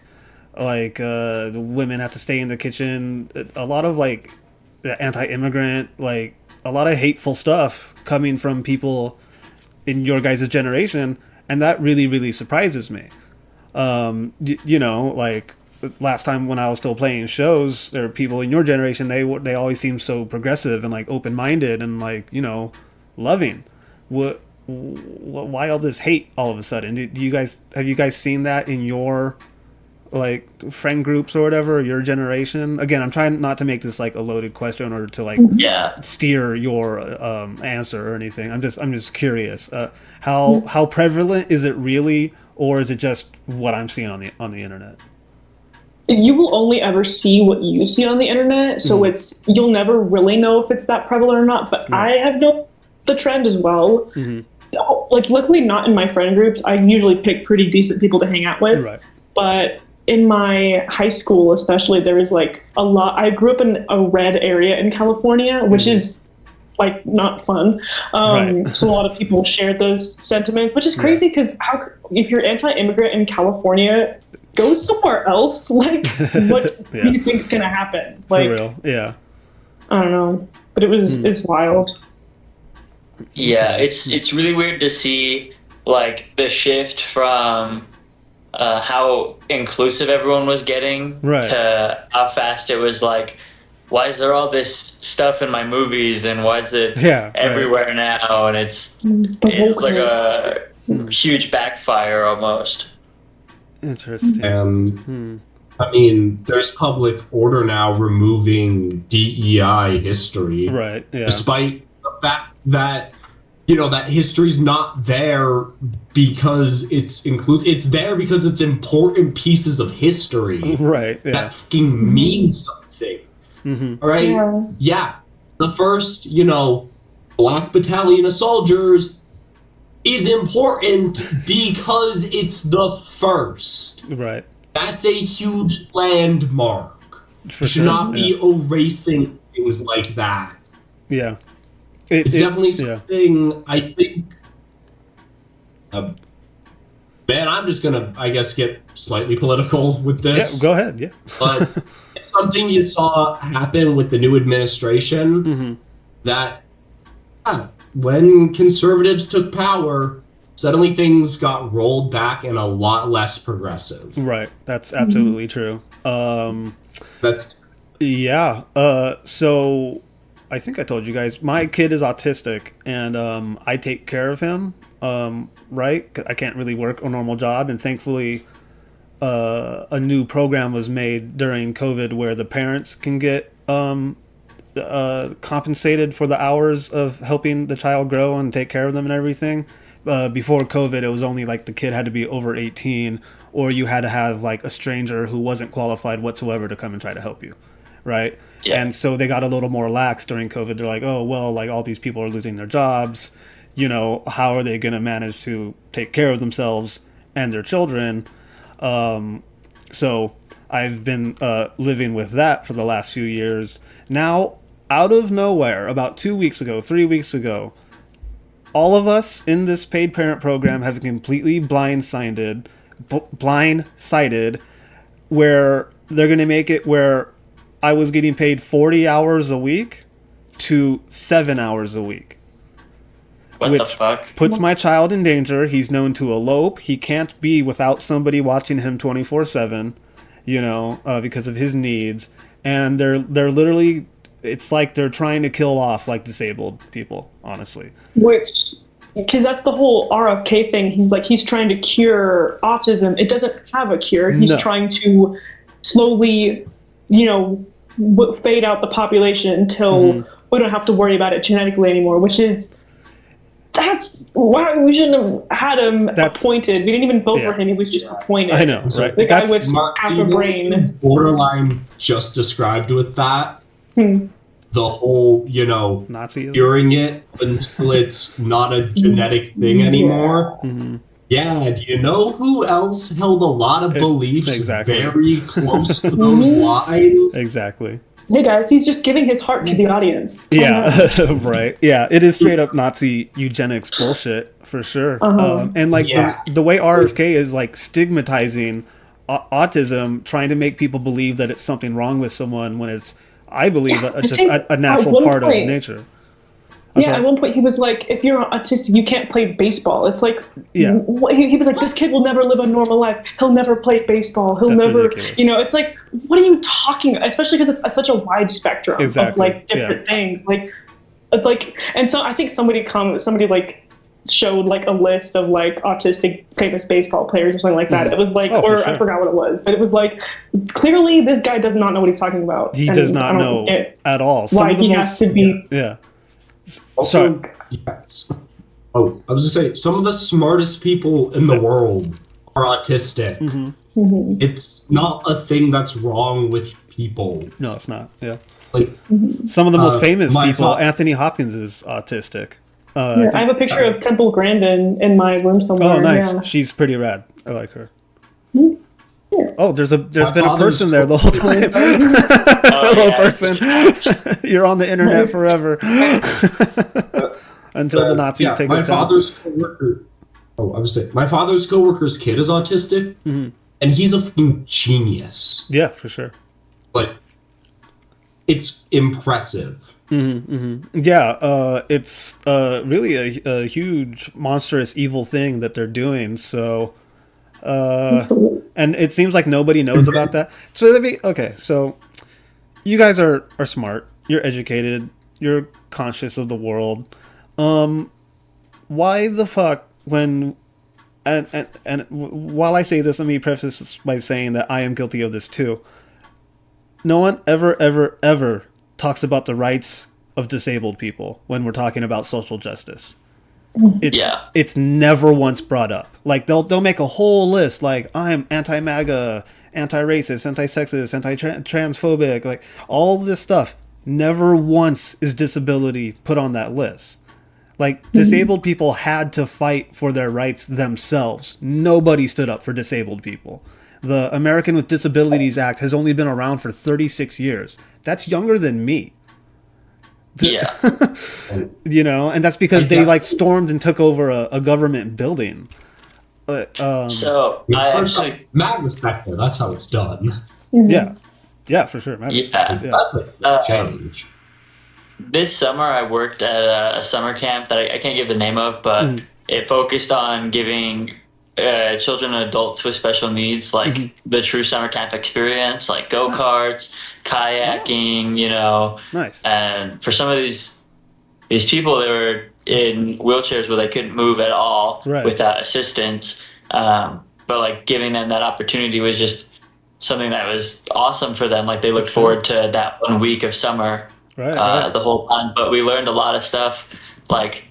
like the women have to stay in the kitchen. A lot of like anti-immigrant, like a lot of hateful stuff coming from people in your guys' generation, and that really, really surprises me. You know, like last time when I was still playing shows, there were people in your generation. They always seemed so progressive and like open-minded and like, you know, loving. Why all this hate all of a sudden? Have you guys seen that in your like friend groups or whatever, your generation? Again, I'm trying not to make this like a loaded question or to like steer your answer or anything. I'm just curious. How prevalent is it really, or is it just what I'm seeing on the internet? You will only ever see what you see on the internet, so you'll never really know if it's that prevalent or not. But I have known the trend as well. Like, luckily not in my friend groups. I usually pick pretty decent people to hang out with. Right. But in my high school especially, there was like a lot. I grew up in a red area in California, which is like not fun. So a lot of people shared those sentiments, which is crazy because if you're anti-immigrant in California, go somewhere else. Like, what do you think's gonna happen? Like, for real, yeah. I don't know, but it's wild. Yeah, it's really weird to see like the shift from how inclusive everyone was getting to how fast it was like, why is there all this stuff in my movies and why is it everywhere now? And it's like a huge backfire almost. Interesting. I mean, there's public order now removing DEI history, right? Yeah. Despite the fact that, you know, that history's not there because it's there because it's important pieces of history, right? Yeah. That fucking means something, right? Yeah. The first, you know, Black Battalion of Soldiers is important because it's the first. Right. That's a huge landmark. For you should not be erasing things like that. Yeah. It's definitely something I think man, I'm just gonna, I guess, get slightly political with Yeah, this. go ahead. Yeah. But it's something you saw happen with the new administration Mm-hmm. that when conservatives took power, suddenly things got rolled back and a lot less progressive. Right. That's absolutely true. That's Yeah. So I think I told you guys my kid is autistic, and I take care of him. Right. 'Cause I can't really work a normal job, and thankfully, a new program was made during COVID where the parents can get compensated for the hours of helping the child grow and take care of them and everything. Before COVID, it was only like the kid had to be over 18, or you had to have like a stranger who wasn't qualified whatsoever to come and try to help you, right? Yeah. And so they got a little more lax during COVID. They're like, oh, well, like all these people are losing their jobs. You know, how are they going to manage to take care of themselves and their children? So I've been living with that for the last few years. Now, out of nowhere, about 2 weeks ago, 3 weeks ago, all of us in this paid parent program have completely blindsided, where they're going to make it where I was getting paid 40 hours a week to 7 hours a week. What the Which fuck? puts my child in danger. He's known to elope. He can't be without somebody watching him 24/7, because of his needs. And they're literally, it's like they're trying to kill off like disabled people, honestly. Which, because that's the whole RFK thing. He's trying to cure autism. It doesn't have a cure. He's No. trying to slowly, fade out the population until we don't have to worry about it genetically anymore, that's why we shouldn't have had him appointed. We didn't even vote for him. He was just appointed. I know, right? The guy with Mark, half you a know what brain. borderline just described with that. The whole, Nazism. curing it until it's not a genetic thing anymore. Yeah, do you know who else held a lot of beliefs exactly. very close to those lines? Exactly. Hey guys, he's just giving his heart to the audience. Yeah, right. Yeah, it is straight up Nazi eugenics bullshit for sure. And like the way RFK is like stigmatizing autism, trying to make people believe that it's something wrong with someone when it's, I believe, just a natural part of nature. At one point he was like, if you're autistic, you can't play baseball. It's like, he was like, this kid will never live a normal life. He'll never play baseball. He'll never, ridiculous. It's like, what are you talking about? Especially because it's such a wide spectrum of like different things. And so I think somebody like showed like a list of like autistic famous baseball players or something like that. It was like, I forgot what it was, but it was like, clearly this guy does not know what he's talking about. He does not know at all. Why he has to be. Yeah. Also, yes. Oh, I was gonna say, some of the smartest people in the world are autistic. It's not a thing that's wrong with people. No, it's not. Yeah. Like some of the most famous people, Anthony Hopkins is autistic. I have a picture of Temple Grandin in my room somewhere. Oh, nice. Yeah. She's pretty rad. I like her. Yeah. Oh, there's been a person there the whole time. Hello, person. You're on the internet forever. Until the Nazis take us down. My father's coworker's kid is autistic, and he's a fucking genius. Yeah, for sure. But it's impressive. Yeah, it's really a huge, monstrous, evil thing that they're doing. So, and it seems like nobody knows about that. So so you guys are smart. You're educated. You're conscious of the world. Why the fuck when? And while I say this, let me preface this by saying that I am guilty of this too. No one ever talks about the rights of disabled people when we're talking about social justice. It's never once brought up. Like they'll make a whole list like I'm anti-MAGA, anti-racist, anti-sexist, anti-transphobic, like all this stuff. Never once is disability put on that list. Like disabled people had to fight for their rights themselves. Nobody stood up for disabled people. The American with Disabilities Act has only been around for 36 years. That's younger than me. Yeah. And that's because they like stormed and took over a government building. So I actually, mad respect there. That's how it's done. Yeah, for sure. yeah. That's a change. This summer, I worked at a summer camp that I can't give the name of, but it focused on giving children and adults with special needs like the true summer camp experience, like go-karts, kayaking, you know. Nice. And for some of these people, they were in wheelchairs where they couldn't move at all without assistance. But like giving them that opportunity was just something that was awesome for them. Like they looked forward to that 1 week of summer. The whole time, but we learned a lot of stuff. Like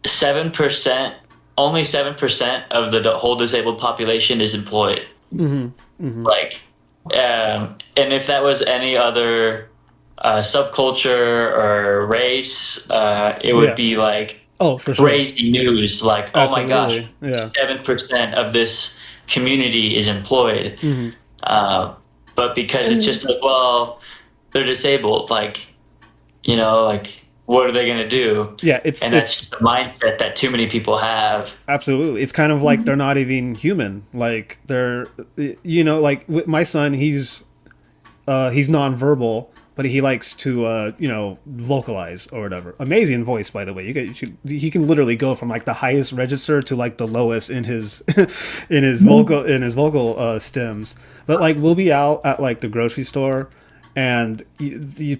7%, only 7% of the whole disabled population is employed. Like, and if that was any other subculture or race, it would be like crazy news. Like, oh my gosh, 7% of this community is employed. But because it's just like, well, they're disabled, like, you know, like, what are they going to do? Yeah, that's just the mindset that too many people have. Absolutely. It's kind of like they're not even human. Like, they're, you know, like, with my son, he's nonverbal, but he likes to, you know, vocalize or whatever. Amazing voice, by the way. He can literally go from, like, the highest register to, like, the lowest in his vocal stems. But, like, we'll be out at, like, the grocery store, and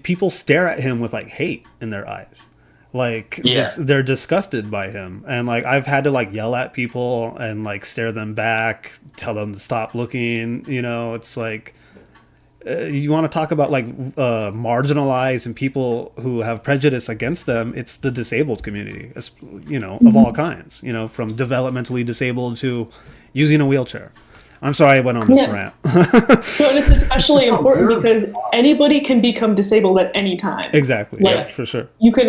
people stare at him with like hate in their eyes, like they're disgusted by him, and like I've had to like yell at people and like stare them back, tell them to stop looking. You know, it's like you want to talk about like marginalized and people who have prejudice against them. It's the disabled community, you know, of all kinds. You know, from developmentally disabled to using a wheelchair. I'm sorry I went on this rant. So and it's especially important because anybody can become disabled at any time. Exactly. Like, yeah, for sure. You can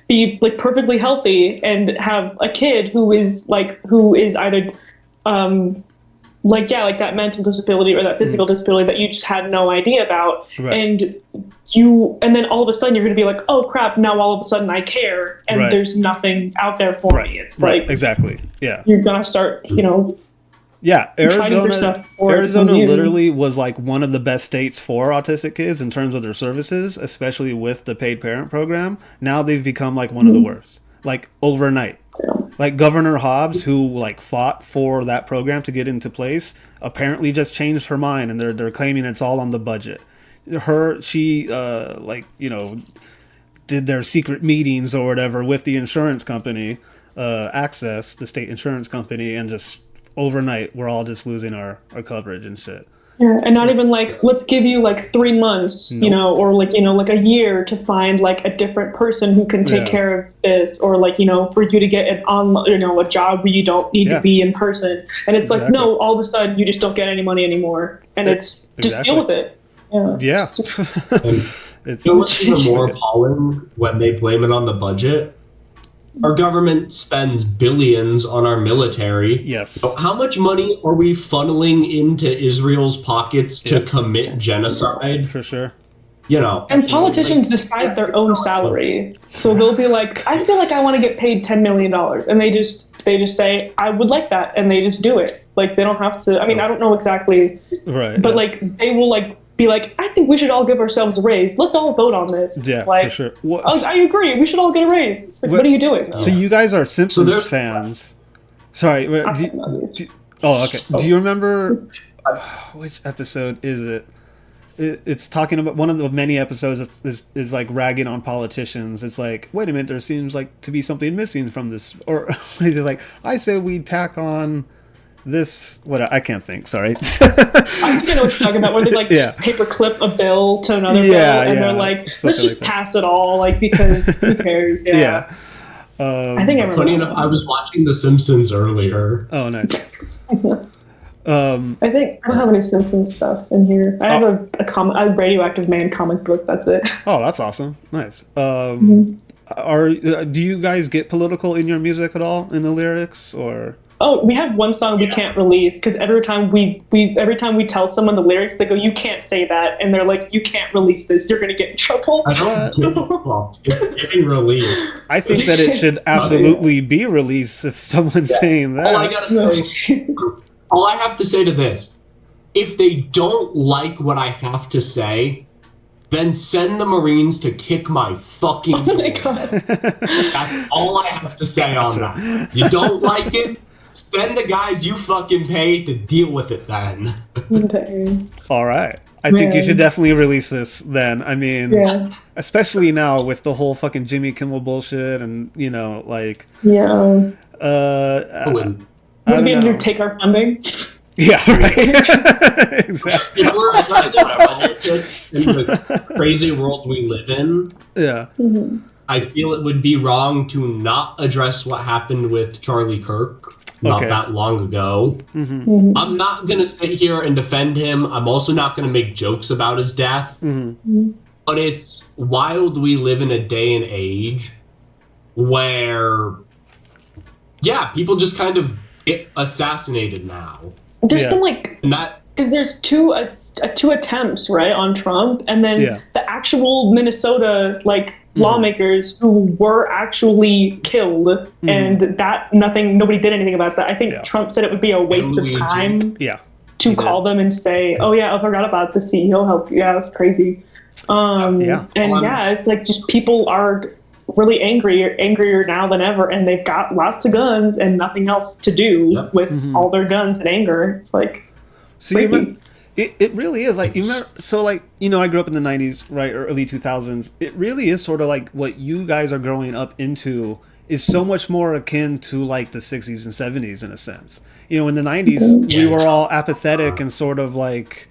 be like perfectly healthy and have a kid who is either like that mental disability or that physical disability that you just had no idea about. And then all of a sudden you're going to be like, oh crap, now all of a sudden I care, and there's nothing out there for me. It's like, exactly. Yeah. You're going to start, you know. Yeah. Arizona Arizona literally was like one of the best states for autistic kids in terms of their services, especially with the paid parent program. Now they've become like one of the worst, like overnight. Like Governor Hobbs, who like fought for that program to get into place, apparently just changed her mind, and they're claiming it's all on the budget. She like, you know, did their secret meetings or whatever with the insurance company, Access, the state insurance company, and just overnight we're all just losing our coverage and shit. Yeah, and not even like, let's give you like 3 months, you know, or like, you know, like a year to find like a different person who can take care of this, or like, you know, for you to get a job where you don't need to be in person. And it's like, no, all of a sudden you just don't get any money anymore, and it's just deal with it. Yeah. It's what's even more appalling when they blame it on the budget. Our government spends billions on our military. Yes. So how much money are we funneling into Israel's pockets to commit genocide? For sure. You know. And politicians decide their own salary. So they'll be like, I feel like I want to get paid $10 million. And they just say, I would like that. And they just do it. Like, they don't have to, I mean, I don't know exactly. Right. But like, they will like, be like, I think we should all give ourselves a raise. Let's all vote on this. Yeah, like, for sure. I agree. We should all get a raise. It's like, what are you doing? So you guys are Simpsons fans. Sorry. Okay. Do you remember which episode is it? It's talking about one of the many episodes is like ragging on politicians. It's like, wait a minute, there seems like to be something missing from this. Or it's like, I say we tack on this, what I can't think. Sorry. I think I know what you're talking about. Where they like paper clip a bill to another bill, and they're like, let's just pass it all, like, because who cares? I think I remember. Funny enough, I was watching The Simpsons earlier. Oh, nice. I think I don't have any Simpsons stuff in here. I have a Radioactive Man comic book. That's it. Oh, that's awesome. Nice. Do you guys get political in your music at all, in the lyrics, or? oh, we have one song we can't release because every time we tell someone the lyrics, they go, you can't say that, and they're like, you can't release this, you're gonna get in trouble. I don't give a fuck. It's getting released. I think that it should absolutely be released if someone's saying that. All I gotta say, all I have to say to this, if they don't like what I have to say, then send the Marines to kick my fucking door. Oh my God. That's all I have to say on that. You don't like it? Send the guys you fucking pay to deal with it then. Okay. All right. I think you should definitely release this then. I mean, especially now with the whole fucking Jimmy Kimmel bullshit and, you know, like... Yeah. I Would don't be able know. to take our funding. Yeah, right. Exactly. If we're addressing politics in the crazy world we live in, Yeah. I feel it would be wrong to not address what happened with Charlie Kirk not that long ago. I'm not going to sit here and defend him. I'm also not going to make jokes about his death. But it's wild we live in a day and age where, yeah, people just kind of get assassinated now. There's been like... And that... Because there's two attempts, right, on Trump, and then the actual Minnesota lawmakers who were actually killed, and that nobody did anything about that. I think Trump said it would be a waste of time to call them and say, "Oh yeah, I forgot about the CEO help." Yeah, that's crazy. It's like just people are really angrier now than ever, and they've got lots of guns and nothing else to do with all their guns and anger. It's like. It really is like, you remember, so like, you know, I grew up in the 90s, right, or early 2000s. It really is sort of like what you guys are growing up into is so much more akin to like the 60s and 70s in a sense. You know, in the 90s, we were all apathetic and sort of like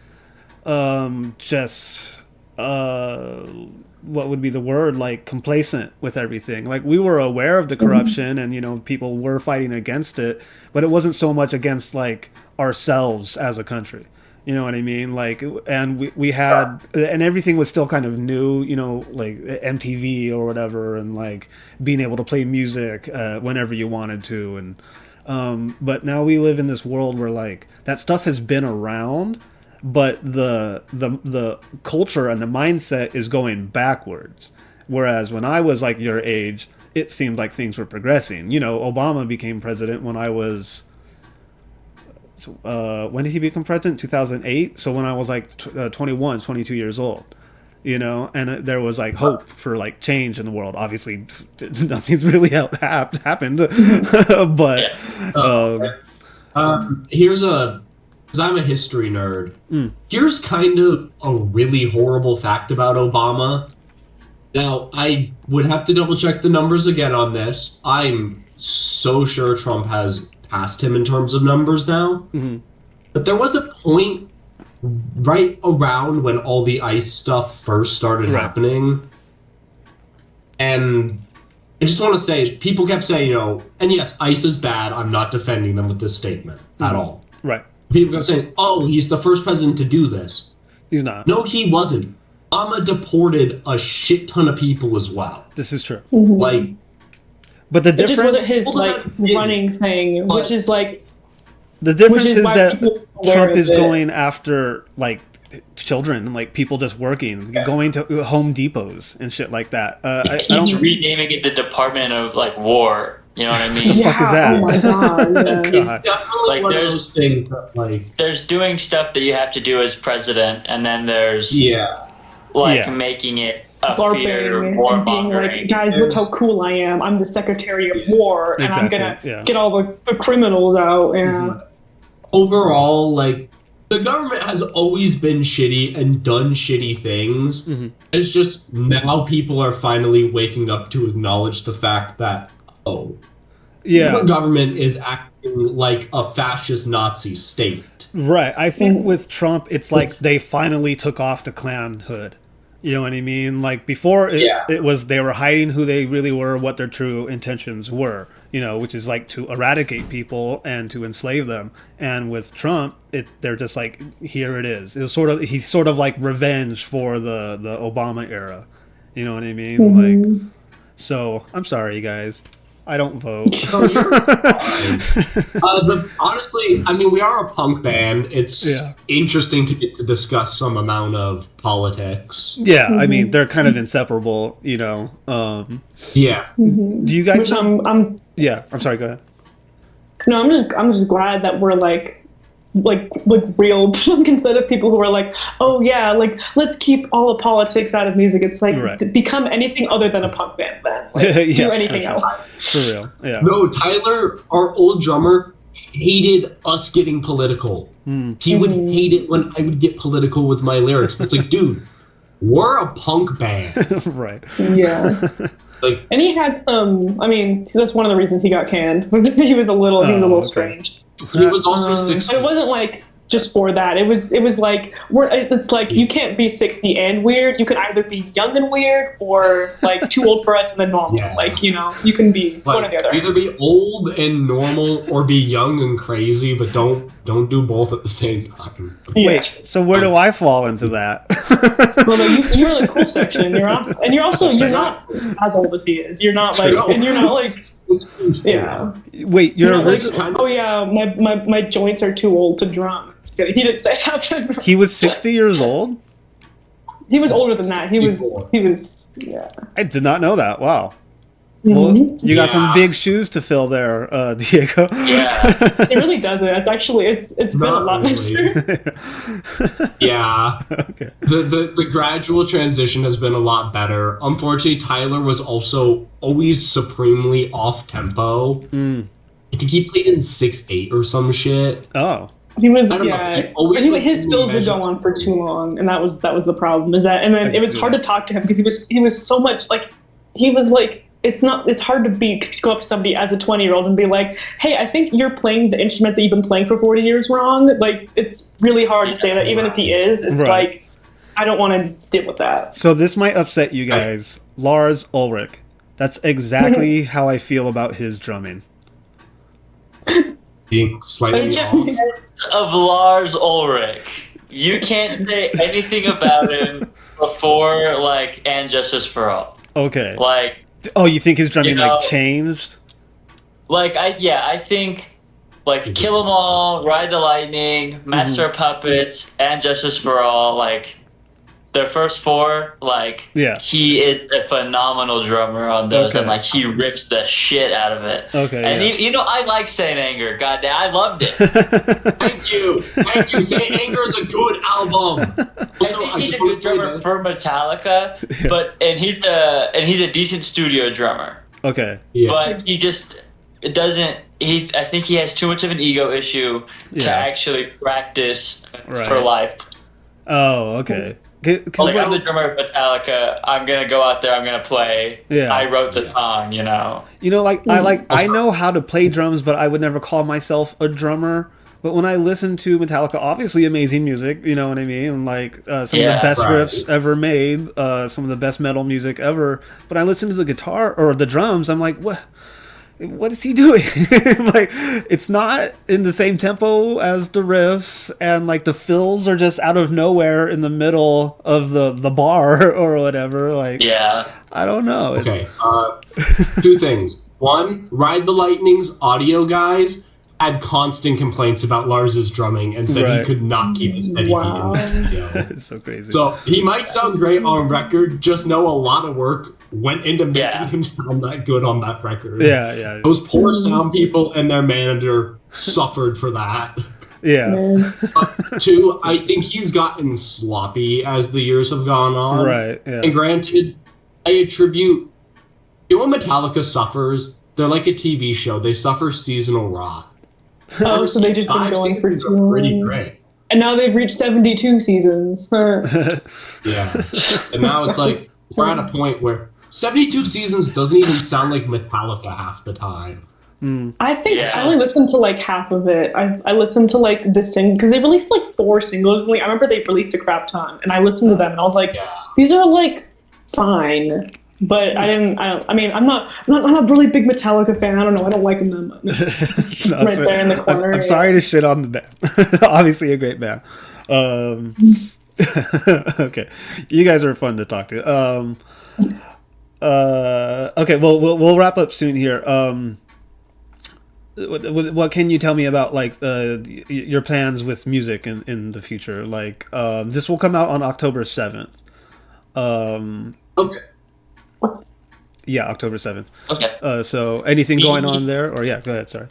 what would be the word, like complacent with everything. Like we were aware of the corruption and, you know, people were fighting against it, but it wasn't so much against like ourselves as a country. You know what I mean? Like, and we had, and everything was still kind of new, you know, like MTV or whatever, and like being able to play music whenever you wanted to. And, but now we live in this world where like that stuff has been around, but the culture and the mindset is going backwards. Whereas when I was like your age, it seemed like things were progressing. You know, Obama became president when I was, when did he become president? 2008. So when I was like 21, 22 years old, you know, and there was like hope for like change in the world. Obviously, nothing's really happened, but here's because I'm a history nerd. Here's kind of a really horrible fact about Obama. Now, I would have to double check the numbers again on this. I'm so sure Trump has passed him in terms of numbers now. But there was a point right around when all the ICE stuff first started happening. And I just want to say, people kept saying, you know, and yes, ICE is bad. I'm not defending them with this statement at all. Right. People kept saying, oh, he's the first president to do this. He's not. No, he wasn't. Obama deported a shit ton of people as well. This is true. Like, but the It difference, just wasn't his like running thing, which is like the difference is why that people are aware Trump of is it. going after like children, like people just working, going to Home Depots and shit like that. I He's don't. renaming it the Department of like War. You know what I mean? The fuck is that? Oh my god! Yeah. it's definitely Like, one of there's- those things that, like, There's doing stuff that you have to do as president, and then there's making it a fear LARPing war and being mongering. like, guys, look how cool I am. I'm the Secretary of War, and Exactly, I'm gonna yeah. get all the criminals out. Yeah. overall, like, the government has always been shitty and done shitty things. It's just now people are finally waking up to acknowledge the fact that, the government is acting like a fascist Nazi state. Right. I think with Trump, it's like they finally took off the clown hood. You know what I mean? Like before, it was they were hiding who they really were, what their true intentions were. You know, which is like to eradicate people and to enslave them. And with Trump, they're just like, here it is. It's he's sort of like revenge for the Obama era. You know what I mean? Like, so I'm sorry, guys. I don't vote. So you're honestly, I mean, we are a punk band. It's interesting to get to discuss some amount of politics. Yeah, I mean, they're kind of inseparable, you know. Yeah. Do you guys? Which I'm Yeah, I'm sorry. Go ahead. No, I'm just glad that we're like real punk instead of people who are like, oh yeah, like let's keep all the politics out of music. It's like become anything other than a punk band then. Like, do anything else. For real. Yeah. No, Tyler, our old drummer, hated us getting political. He would hate it when I would get political with my lyrics. It's like, dude, we're a punk band. Right. Yeah. Like, and he had some. I mean, that's one of the reasons he got canned. Was that he was a little strange. He was also 60. But it wasn't like just for that. It was like it's like you can't be 60 and weird. You can either be young and weird or like too old for us and then normal. Yeah. Like, you know, you can be one or the other. Either be old and normal or be young and crazy, but don't do both at the same time. Yeah. Wait, so where do I fall into that? Well, no, you're the cool section. You're not as old as he is. You're not like, and you're not like, yeah. Wait, you're like, oh yeah, my joints are too old to drum. Just kidding. He didn't say that. He was 60 years old? He was older than that. He was yeah. I did not know that. Wow. Well, you got some big shoes to fill there, Diego. Yeah. It really doesn't. It's actually it's been a lot nicer. Yeah. Okay. The gradual transition has been a lot better. Unfortunately, Tyler was also always supremely off tempo. I think he played in 6/8 or some shit. Oh. He was, I don't know. his fills would go on for too long, and that was the problem. Is that, and then it was hard to talk to him because he was so much like, he was like, it's hard to go up to somebody as a 20-year-old and be like, hey, I think you're playing the instrument that you've been playing for 40 years wrong. Like, it's really hard to say that, even if he is. It's like, I don't want to deal with that. So this might upset you guys. Lars Ulrich. That's exactly how I feel about his drumming. Being slightly off. Of Lars Ulrich. You can't say anything about him before, like, And Justice for All. Okay. Like, oh, you think his drumming, like, changed? Like, I think, like, Kill 'Em All, Ride the Lightning, Master of Puppets, and Justice for All, like, their first four, like, he is a phenomenal drummer on those, and, like, he rips the shit out of it. Okay, and, you know, I like Saint Anger. Goddamn, I loved it. Thank you. Saint Anger is a good album. Also, I think he's a good drummer for Metallica, and he's a decent studio drummer. Okay. Yeah. But he just doesn't. I think he has too much of an ego issue to actually practice for life. Oh, okay. Like, I'm the drummer of Metallica. I'm gonna go out there. I'm gonna play. Yeah. I wrote the song. You know. You know, like I know how to play drums, but I would never call myself a drummer. But when I listen to Metallica, obviously amazing music, you know what I mean? And like some of the best riffs ever made, some of the best metal music ever. But I listen to the guitar or the drums, I'm like, what is he doing? Like, it's not in the same tempo as the riffs, and like the fills are just out of nowhere in the middle of the bar or whatever. Like, I don't know. Okay, two things. One, Ride the Lightning's audio guys had constant complaints about Lars's drumming and said he could not keep a steady beat in the studio. It's so crazy. So he might sound great on record, just know a lot of work went into making him sound that good on that record. Yeah. Those poor sound people and their manager suffered for that. Yeah. Two, I think he's gotten sloppy as the years have gone on. Right, yeah. And granted, I attribute, you know, when Metallica suffers, they're like a TV show. They suffer seasonal rot. Oh, so they just been going for too long. Pretty great. And now they've reached 72 seasons. Yeah. And now it's like, we're at a point where 72 seasons doesn't even sound like Metallica half the time. I think I only listened to like half of it. I listened to like the because they released like 4 singles. I remember they released a crap ton, and I listened to them, and I was like, these are like fine. But I mean, I'm not a really big Metallica fan. I don't know. I don't like them that much. Right there in the corner. I'm sorry to shit on the band. Obviously a great band. Okay. You guys are fun to talk to. Okay, well, we'll wrap up soon here. What can you tell me about like your plans with music in the future? Like, this will come out on October 7th. Okay. Yeah, October 7th. Okay. So anything going on there? Or yeah, go ahead. Sorry.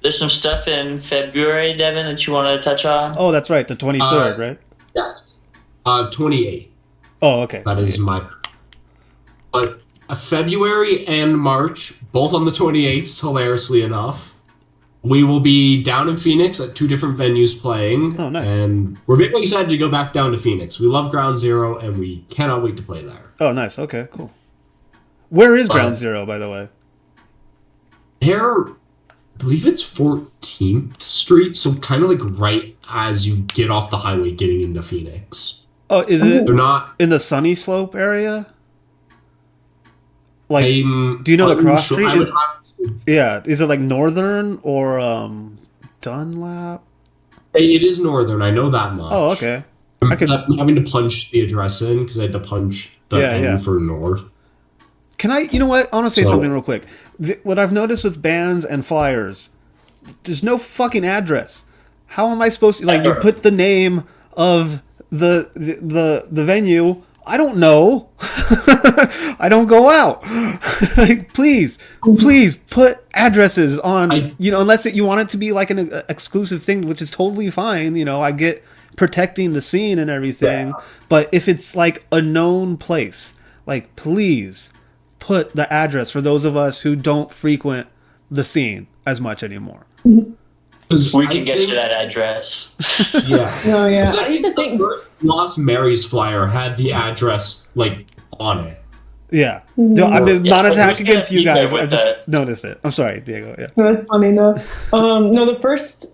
There's some stuff in February, Devon, that you want to touch on? Oh, that's right. The 23rd, right? Yes. 28. Oh, okay. That is my. But February and March, both on the 28th, hilariously enough, we will be down in Phoenix at 2 different venues playing. Oh, nice. And we're very excited to go back down to Phoenix. We love Ground Zero, and we cannot wait to play there. Oh, nice. Okay, cool. Where is Ground Zero, by the way? There, I believe it's 14th Street, so kind of like right as you get off the highway getting into Phoenix. Oh, is it They're not in the Sunny Slope area? Like, I'm do you know the cross unsure. street? I would have to- Yeah, is it like Northern or Dunlap? It is Northern, I know that much. Oh, okay. I'm I could- having to punch the address in because I had to punch the Yeah, N yeah. for North. Can I? You know what? I want to say So- something real quick. What I've noticed with bands and flyers, there's no fucking address. How am I supposed to like? You put the name of the venue. I don't know. I don't go out. Like, please put addresses on. Unless you want it to be like an exclusive thing, which is totally fine. I get protecting the scene and everything, but if it's like a known place, like please put the address for those of us who don't frequent the scene as much anymore. We can get you that address. Yeah. Oh yeah. 'Cause I used to think. the first Lost Mary's flyer had the address like on it. Yeah. No, I mean, not but attack who's against gonna you be there guys. I with just that? noticed it. I'm sorry, Diego. Yeah. That's funny though. No, the first.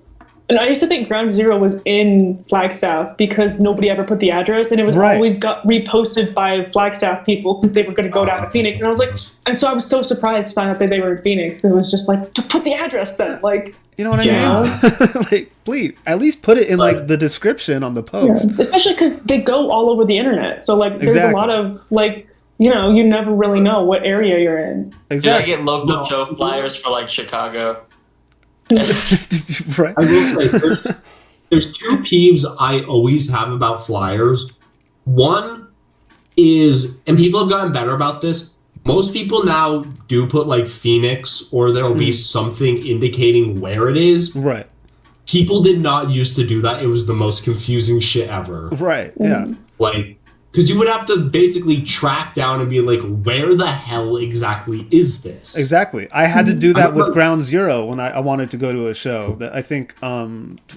And I used to think Ground Zero was in Flagstaff because nobody ever put the address, and it was Right. always got reposted by Flagstaff people because they were going to go down to Phoenix. And I was like, and so I was so surprised to find out that they were in Phoenix. It was just like, to put the address then, like. You know what I Yeah. mean? Like, please, at least put it in like the description on the post. Especially because they go all over the internet, so like there's Exactly. a lot of like you never really know what area you're in. Did I Exactly. get local show flyers for like Chicago? Right. I will say there's 2 peeves I always have about flyers. One is, and people have gotten better about this, most people now do put like Phoenix or there'll be something indicating where it is. Right. People did not used to do that. It was the most confusing shit ever. Right. Yeah. Like, because you would have to basically track down and be like, where the hell exactly is this? Exactly. I had to do that with Ground Zero when I wanted to go to a show. That I think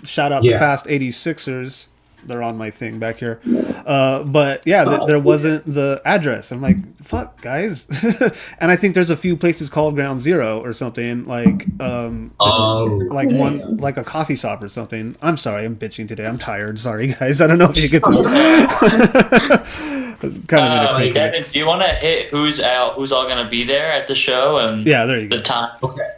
shout out the Yeah. Fast 86ers. They're on my thing back here. But yeah, there wasn't the address. I'm like, fuck, guys. And I think there's a few places called Ground Zero or something, like like one, like a coffee shop or something. I'm sorry, I'm bitching today. I'm tired. Sorry, guys. I don't know if you get to. It's kind of been a quick Devin, do you want to hit who's all going to be there at the show and Yeah, there you the go. time? Okay.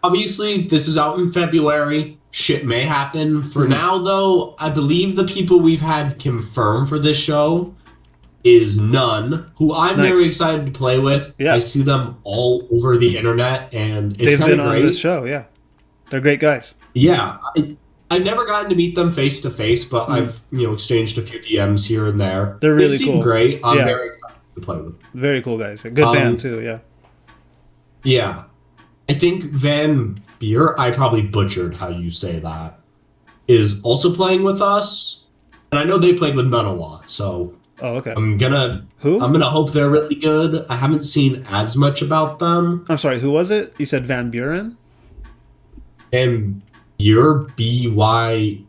Obviously, this is out in February. Shit may happen. For now, though, I believe the people we've had confirmed for this show is None, who I'm Nice. very excited to play with. Yeah. I see them all over the internet, and it's They've kind been of on great. this show. Yeah, they're great guys. Yeah, I've never gotten to meet them face to face, but I've exchanged a few DMs here and there. They're really they seem cool. great. I'm Yeah. very excited to play with them. Very cool guys. Good band too. Yeah. Yeah. I think Van Beer, I probably butchered how you say that, is also playing with us. And I know they played with None a lot, so Oh, okay. I'm gonna Who? hope they're really good. I haven't seen as much about them. I'm sorry. Who was it? You said Van Buren. And Beer, BYGER,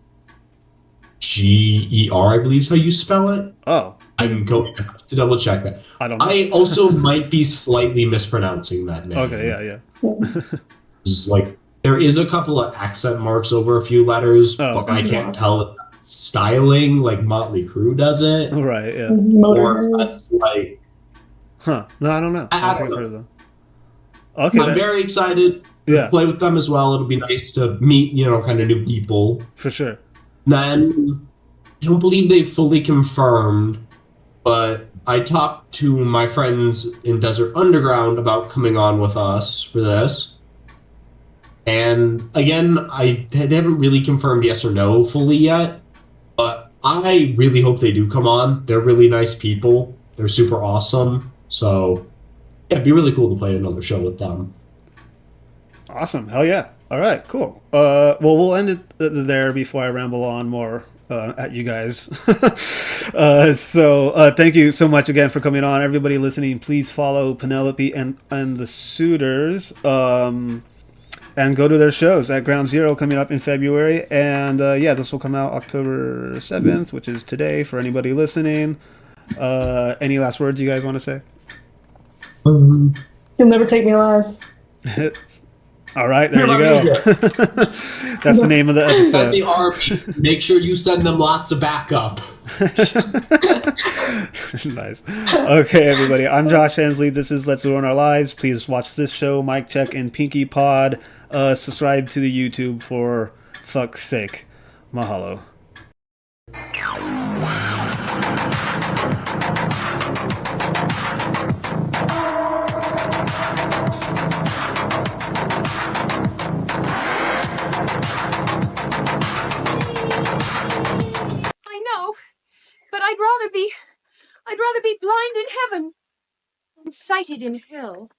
I believe is how you spell it. Oh, I'm going to have to double check that. I don't know. I also might be slightly mispronouncing that name. Okay. Yeah. It's like there is a couple of accent marks over a few letters, Oh, but okay. I can't tell if that's styling like Motley Crue does it, Yeah. Right. Yeah. or Motorhead. if that's like. Huh. No, I don't know. I don't don't think I've know. heard of them. Okay. I'm very excited to Yeah, play with them as well. It'll be nice to meet, kind of new people. for sure. Then I don't believe they've fully confirmed, but I talked to my friends in Desert Underground about coming on with us for this. And again, they haven't really confirmed yes or no fully yet, but I really hope they do come on. They're really nice people. They're super awesome. So, yeah, it'd be really cool to play another show with them. Awesome. Hell yeah. All right, cool. Well, we'll end it there before I ramble on more at you guys. So thank you so much again for coming on. Everybody listening, please follow Penelope and the Suitors. And go to their shows at Ground Zero coming up in February. And yeah, this will come out October 7th, which is today for anybody listening. Any last words you guys want to say? You'll never take me alive. All right, there you go. That's the name of the Send episode. the army. Make sure you send them lots of backup. Nice. Okay, everybody. I'm Josh Hensley. This is Let's Ruin Our Lives. Please watch this show, Mike Check and Pinky Pod. Subscribe to the YouTube for fuck's sake. Mahalo. I know, but I'd rather be blind in heaven than sighted in hell.